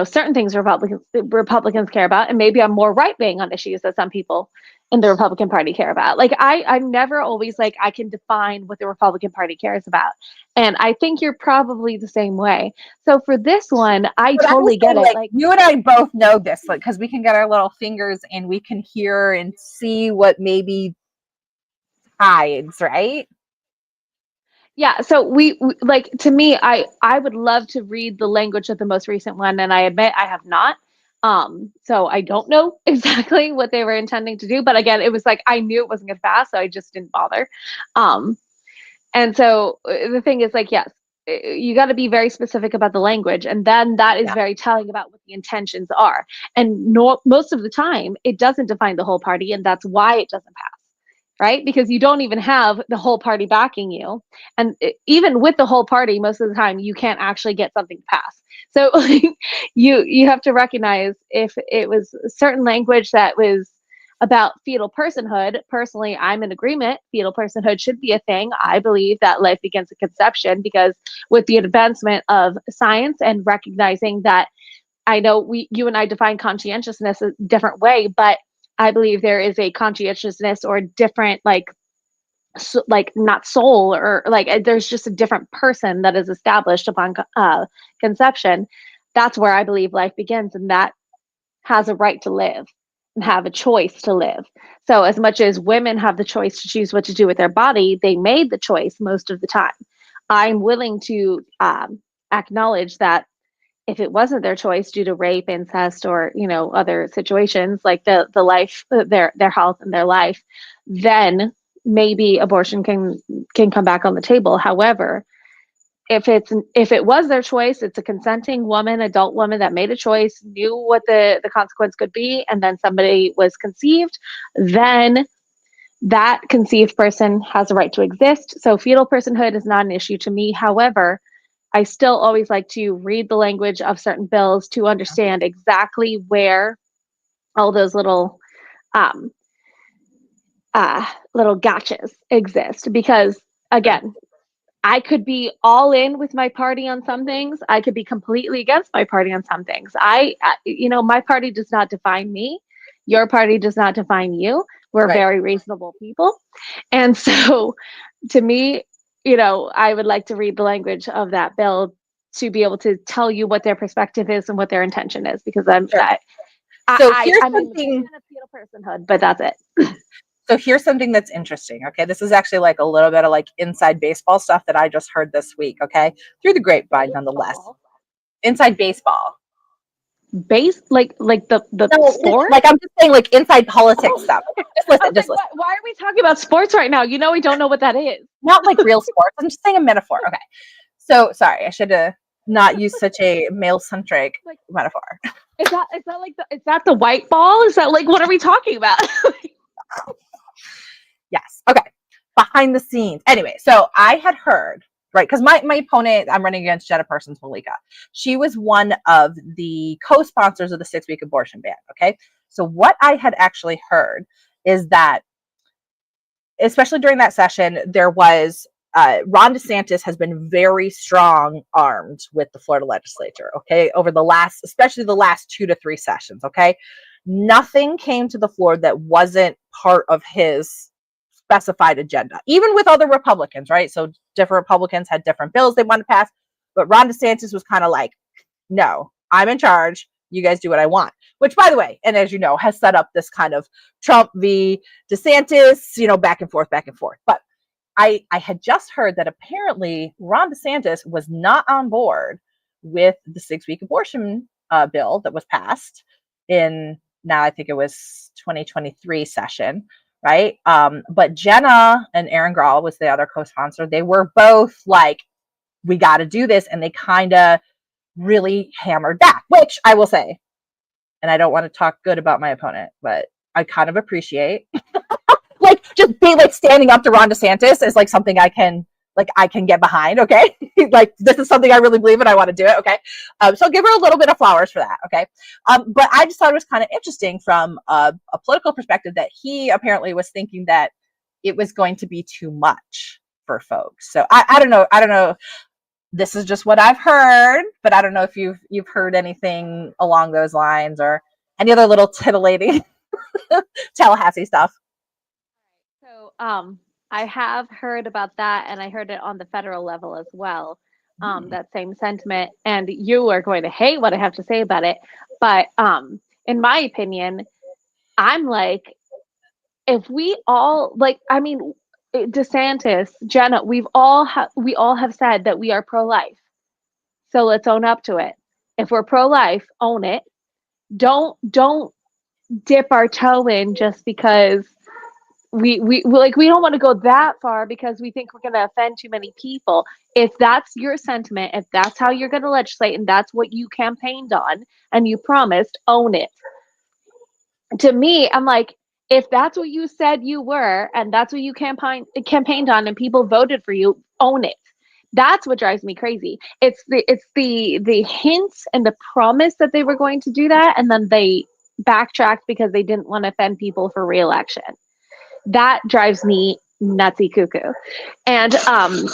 certain things Republicans care about, and maybe I'm more right wing on issues that some people in the Republican Party care about. Like I'm never always like I can define what the Republican Party cares about, and I think you're probably the same way. So for this one, I totally get it. Like you and I both know this, like because we can get our little fingers and we can hear and see what maybe hides, right? Yeah, so we like, to me, I would love to read the language of the most recent one, and I admit I have not. So I don't know exactly what they were intending to do, but again, it was like I knew it wasn't gonna pass, so I just didn't bother. Um, and so the thing is, like, yes, you got to be very specific about the language, and then that is very telling about what the intentions are. And most of the time, it doesn't define the whole party, and that's why it doesn't pass, right? Because you don't even have the whole party backing you. And even with the whole party, most of the time, you can't actually get something to pass. So like, you have to recognize if it was a certain language that was about fetal personhood. Personally, I'm in agreement. Fetal personhood should be a thing. I believe that life begins at conception because with the advancement of science and recognizing that, I know you and I define conscientiousness a different way, but I believe there is a conscientiousness or different, like not soul, or like there's just a different person that is established upon conception. That's where I believe life begins, and that has a right to live and have a choice to live. So as much as women have the choice to choose what to do with their body, they made the choice most of the time. I'm willing to acknowledge that if it wasn't their choice due to rape, incest, or other situations, like the life, their health and their life, then maybe abortion can come back on the table. However, if it was their choice, it's a consenting woman, adult woman that made a choice, knew what the consequence could be, and then somebody was conceived, then that conceived person has a right to exist. So fetal personhood is not an issue to me. However, I still always like to read the language of certain bills to understand exactly where all those um, little gotchas exist. Because again, I could be all in with my party on some things. I could be completely against my party on some things. My party does not define me. Your party does not define you. We're very reasonable people. And so to me, I would like to read the language of that bill to be able to tell you what their perspective is and what their intention is, because I'm in the fetal personhood, but that's it. So here's something that's interesting. Okay, this is actually like a little bit of like inside baseball stuff that I just heard this week. Okay, through the grapevine, nonetheless. Inside baseball. Like the sport? Like I'm just saying, like inside politics stuff. Just listen. Why are we talking about sports right now? We don't know what that is. Not like real sports. I'm just saying a metaphor. Okay. So sorry, I should have not used such a male-centric metaphor. Is that the white ball? Is that like, what are we talking about? Yes. Okay. Behind the scenes. Anyway, so I had heard, right, because my opponent, I'm running against Jenna Persons Malika. She was one of the co-sponsors of the 6-week abortion ban. Okay. So what I had actually heard is that, especially during that session, there was Ron DeSantis has been very strong armed with the Florida legislature. Okay. Over especially the last 2 to 3 sessions. Okay. Nothing came to the floor that wasn't part of his specified agenda, even with other Republicans, right? So different Republicans had different bills they wanted to pass, but Ron DeSantis was kind of like, no, I'm in charge. You guys do what I want, which, by the way, and as you know, has set up this kind of Trump v. DeSantis, back and forth. But I had just heard that apparently Ron DeSantis was not on board with the 6-week abortion bill that was passed in, now I think it was 2023 session, right? But Jenna and Aaron Grawl was the other co-sponsor. They were both like, we got to do this. And they kind of really hammered back, which I will say, and I don't want to talk good about my opponent, but I kind of appreciate like just being like standing up to Ron DeSantis is like something I can get behind. Okay. Like this is something I really believe in. I want to do it. Okay. So give her a little bit of flowers for that. Okay. But I just thought it was kind of interesting from a political perspective that he apparently was thinking that it was going to be too much for folks. So I don't know. I don't know. This is just what I've heard, but I don't know if you've heard anything along those lines or any other little titillating Tallahassee stuff. So, I have heard about that, and I heard it on the federal level as well. That same sentiment, and you are going to hate what I have to say about it, but in my opinion, I'm like, if we all like, I mean, DeSantis, Jenna, we all have said that we are pro-life, so let's own up to it. If we're pro-life, own it. Don't dip our toe in just because we don't want to go that far because we think we're going to offend too many people. If that's your sentiment, if that's how you're going to legislate and that's what you campaigned on and you promised, own it. To me, I'm like, if that's what you said you were and that's what you campaigned on and people voted for you, own it. That's what drives me crazy. It's the hints and the promise that they were going to do that, and then they backtracked because they didn't want to offend people for re-election. That drives me nutsy cuckoo. And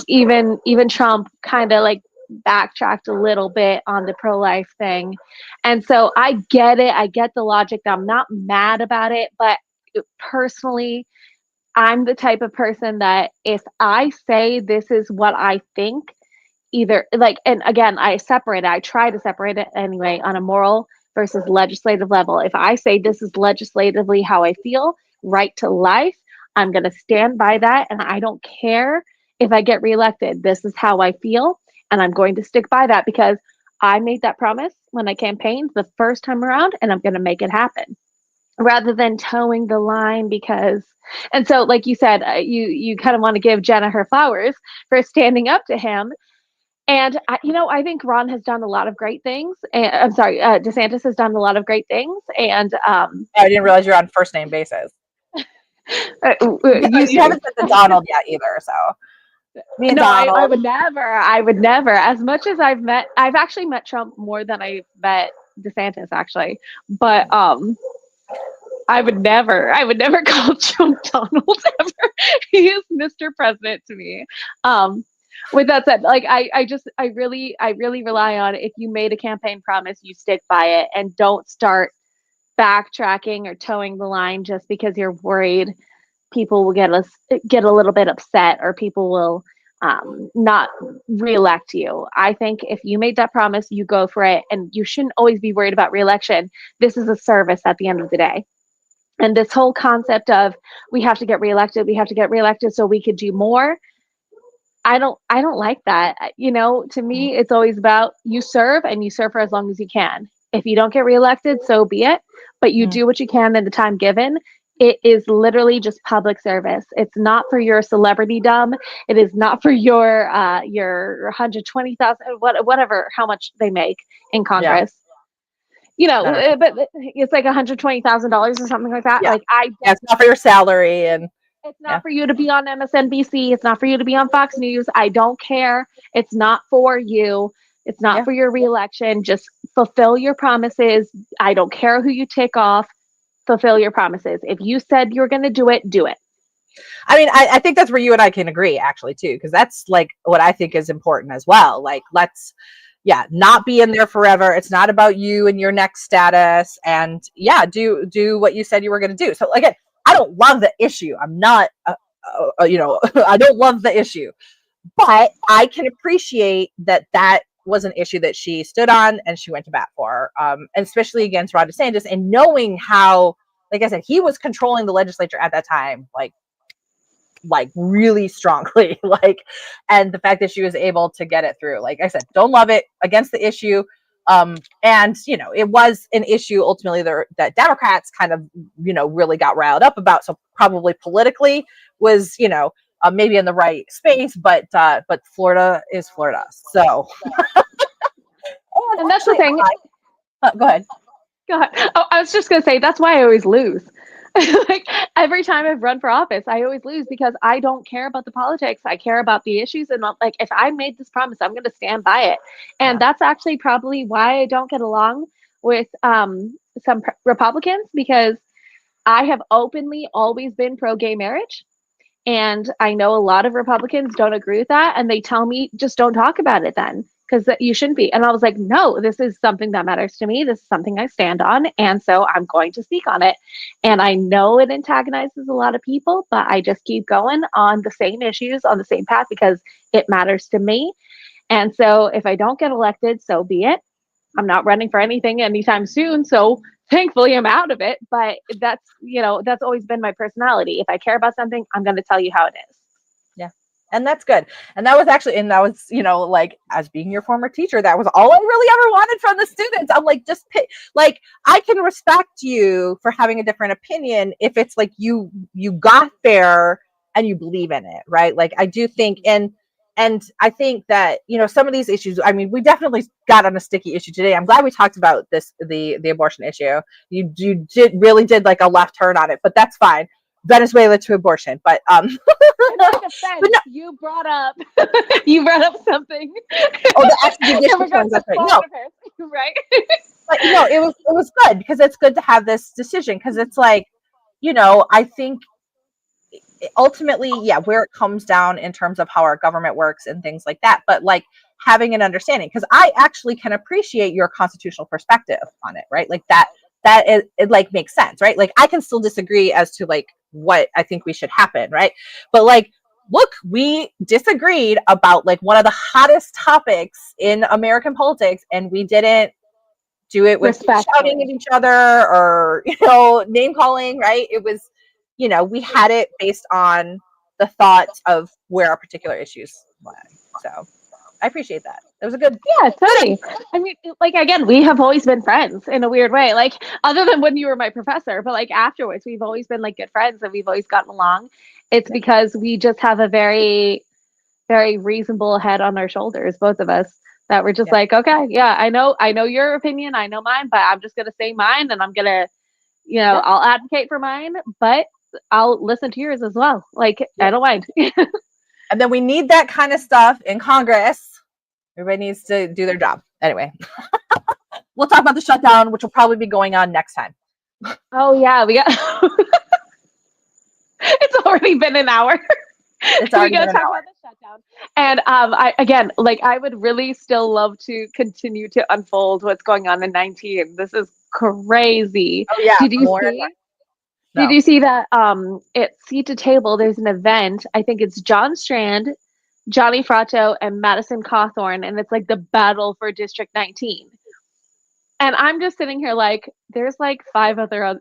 even Trump kind of like backtracked a little bit on the pro-life thing. And so I get it. I get the logic. I'm not mad about it, but personally, I'm the type of person that if I say this is what I think, either like, and again, I try to separate it anyway on a moral versus legislative level. If I say this is legislatively how I feel, right to life, I'm going to stand by that. And I don't care if I get reelected. This is how I feel. And I'm going to stick by that because I made that promise when I campaigned the first time around, and I'm going to make it happen rather than towing the line because, and so like you said, you kind of want to give Jenna her flowers for standing up to him. And I think Ron has done a lot of great things. And I'm sorry, DeSantis has done a lot of great things. And I didn't realize you're on first name basis. You haven't said to Donald yet either, so me and Donald. I would never. As much as I've actually met Trump more than I've met DeSantis, actually. But I would never call Trump Donald ever. He is Mr. President to me. With that said, like I really rely on, if you made a campaign promise, you stick by it and don't start backtracking or towing the line just because you're worried people will get a little bit upset or people will not reelect you. I think if you made that promise, you go for it, and you shouldn't always be worried about reelection. This is a service at the end of the day. And this whole concept of we have to get reelected so we could do more. I don't like that. To me, it's always about you serve and you serve for as long as you can. If you don't get reelected, so be it. But you do what you can in the time given. It is literally just public service. It's not for your celebritydom. It is not for your 120,000, whatever, how much they make in Congress. Yeah. But it's like $120,000 or something like that. Yeah. It's not for your salary, and it's not for you to be on MSNBC. It's not for you to be on Fox News. I don't care. It's not for you. It's not for your reelection. Just fulfill your promises. I don't care who you tick off. Fulfill your promises. If you said you're going to do it, do it. I mean, I think that's where you and I can agree, actually, too, because that's like what I think is important as well. Like, let's, not be in there forever. It's not about you and your next status. And do what you said you were going to do. So again, I don't love the issue. I'm not, I don't love the issue, but I can appreciate that was an issue that she stood on and she went to bat for, and especially against Ron DeSantis, and knowing how, like I said, he was controlling the legislature at that time, like really strongly, and the fact that she was able to get it through. Like I said, don't love it, against the issue, And, it was an issue ultimately that Democrats kind of, really got riled up about. So probably politically was, maybe in the right space, but Florida is Florida. So, and that's the thing. Go ahead. Go ahead. Oh, I was just going to say, that's why I always lose. Like every time I've run for office, I always lose because I don't care about the politics. I care about the issues. And like, if I made this promise, I'm going to stand by it. And that's actually probably why I don't get along with some Republicans, because I have openly always been pro-gay marriage. And I know a lot of Republicans don't agree with that. And they tell me, just don't talk about it then, because you shouldn't be. And I was like, no, this is something that matters to me. This is something I stand on. And so I'm going to speak on it. And I know it antagonizes a lot of people, but I just keep going on the same issues, on the same path, because it matters to me. And so if I don't get elected, so be it. I'm not running for anything anytime soon. So thankfully I'm out of it, but that's always been my personality. If I care about something, I'm going to tell you how it is. Yeah. And that's good. And that was like, as being your former teacher, that was all I really ever wanted from the students. I'm like, just pick, like, I can respect you for having a different opinion if it's like you got there and you believe in it, right? Like, I do think, and I think that, some of these issues, I mean, we definitely got on a sticky issue today. I'm glad we talked about this, the abortion issue. You did like a left turn on it, but that's fine. Venezuela to abortion, but but no. you brought up something. Oh, the extradition ones, that's right. No, right. But it was good, because it's good to have this decision, because it's like, I think ultimately, where it comes down in terms of how our government works and things like that, but like having an understanding, because I actually can appreciate your constitutional perspective on it, right? Like that is, it like makes sense, right? Like I can still disagree as to like what I think we should happen, right? But like, look, we disagreed about like one of the hottest topics in American politics, and we didn't do it with shouting at each other or name calling, right? It was, we had it based on the thoughts of where our particular issues lie. So I appreciate that. It was a good. Yeah, it's funny. I mean, like, again, we have always been friends in a weird way, like other than when you were my professor, but like afterwards, we've always been like good friends and we've always gotten along. It's because we just have a very, very reasonable head on our shoulders, both of us, that we're just like, okay, yeah, I know your opinion, I know mine, but I'm just going to say mine, and I'm going to, I'll advocate for mine, but I'll listen to yours as well. Like, I don't mind. And then we need that kind of stuff in Congress. Everybody needs to do their job. Anyway, we'll talk about the shutdown, which will probably be going on next time. Oh, yeah. We got. It's already been an hour. It's already been an hour. About the shutdown. And I would really still love to continue to unfold what's going on in 19. This is crazy. Oh, yeah. Did you see that at Seat to Table, there's an event, I think it's John Strand, Johnny Fratto, and Madison Cawthorn, and it's like the battle for District 19. And I'm just sitting here like, there's like five other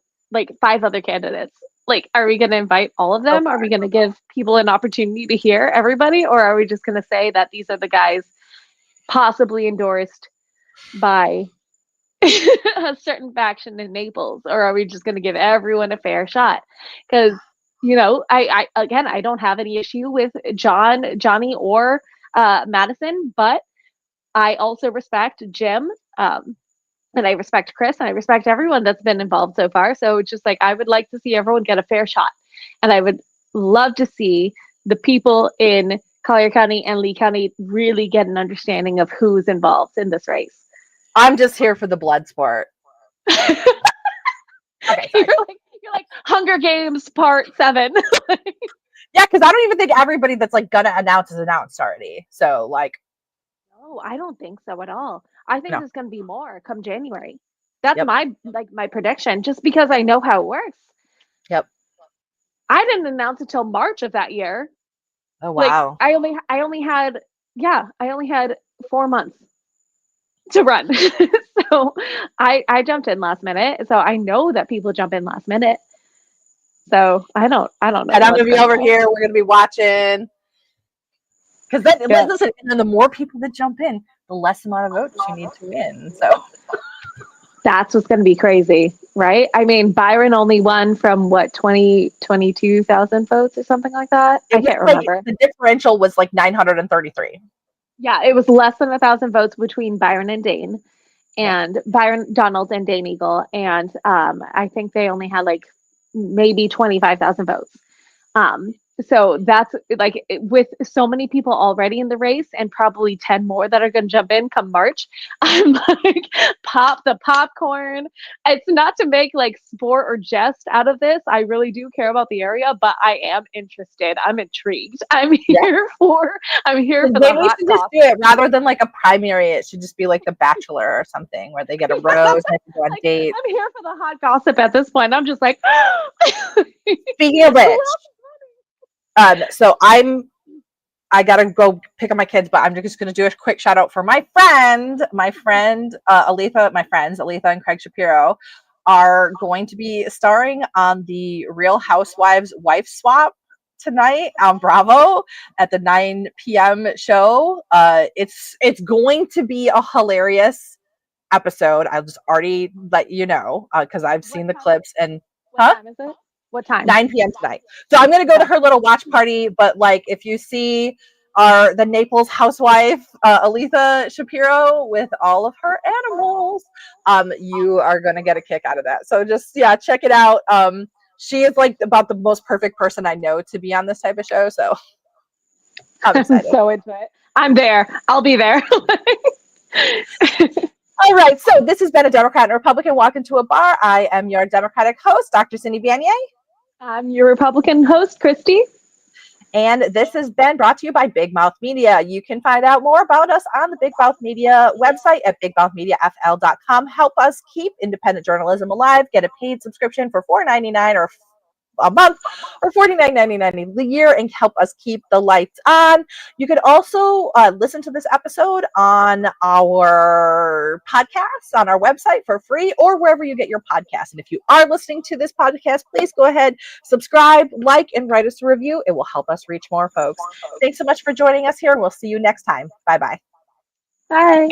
candidates. Like, are we going to invite all of them? Are we going to give people an opportunity to hear everybody? Or are we just going to say that these are the guys possibly endorsed by a certain faction in Naples? Or are we just going to give everyone a fair shot? Because, I don't have any issue with Johnny, or Madison, but I also respect Jim, and I respect Chris, and I respect everyone that's been involved so far. So just like, I would like to see everyone get a fair shot. And I would love to see the people in Collier County and Lee County really get an understanding of who's involved in this race. I'm just here for the blood sport. Okay, you're like Hunger Games Part 7. Yeah, because I don't even think everybody that's like gonna announce is announced already. So like, no, I don't think so at all. I think there's gonna be more come January. That's my prediction, just because I know how it works. Yep. I didn't announce until March of that year. Oh wow. Like, I only had 4 months to run. So I jumped in last minute. So I know that people jump in last minute. So I don't know. And I'm gonna be over here. We're gonna be watching. Because listen, and then the more people that jump in, the less amount of votes you need to win. So That's what's going to be crazy, right? I mean, Byron only won from what, 22,000 votes or something like that? it I was can't like remember. the differential was like 933. Yeah, it was less than 1,000 votes between Byron and Dane, Yeah. and Byron Donald and Dane Eagle, and I think they only had like maybe 25,000 votes. So that's like with so many people already in the race and probably 10 more that are going to jump in come March. I'm like, pop the popcorn. It's not to make like sport or jest out of this. I really do care about the area, but I am interested. I'm intrigued. I'm here for the Maybe we hot should just do it rather than like a primary. It should just be like The Bachelor or something where they get a rose and they go on like, dates. I'm here for the hot gossip at this point. I'm just like, Speaking of which, so I gotta go pick up my kids, but I'm just gonna do a quick shout out for my friends, Aletha and Craig Shapiro are going to be starring on the Real Housewives Wife Swap tonight on Bravo at the 9 p.m. show. It's going to be a hilarious episode. I'll just already let you know because I've seen the clips and what time is it? What time? 9 p.m. tonight. So I'm gonna go to her little watch party. But like, if you see the Naples housewife Aletha Shapiro with all of her animals, you are gonna get a kick out of that. So just check it out. She is like about the most perfect person I know to be on this type of show. So I'm excited. I'm so into it. I'm there. I'll be there. All right, so this has been a Democrat and Republican Walk Into a Bar. I am your Democratic host, Dr. Cindy Banyai. I'm your Republican host, Christy. And this has been brought to you by Big Mouth Media. You can find out more about us on the Big Mouth Media website at bigmouthmediafl.com. Help us keep independent journalism alive. Get a paid subscription for $4.99 or a month or $49.99 a year and help us keep the lights on. You could also listen to this episode on our podcast on our website for free or wherever you get your podcasts. And if you are listening to this podcast, please go ahead, subscribe, like, and write us a review. It will help us reach more folks. Thanks so much for joining us here, and we'll see you next time. Bye-bye. Bye.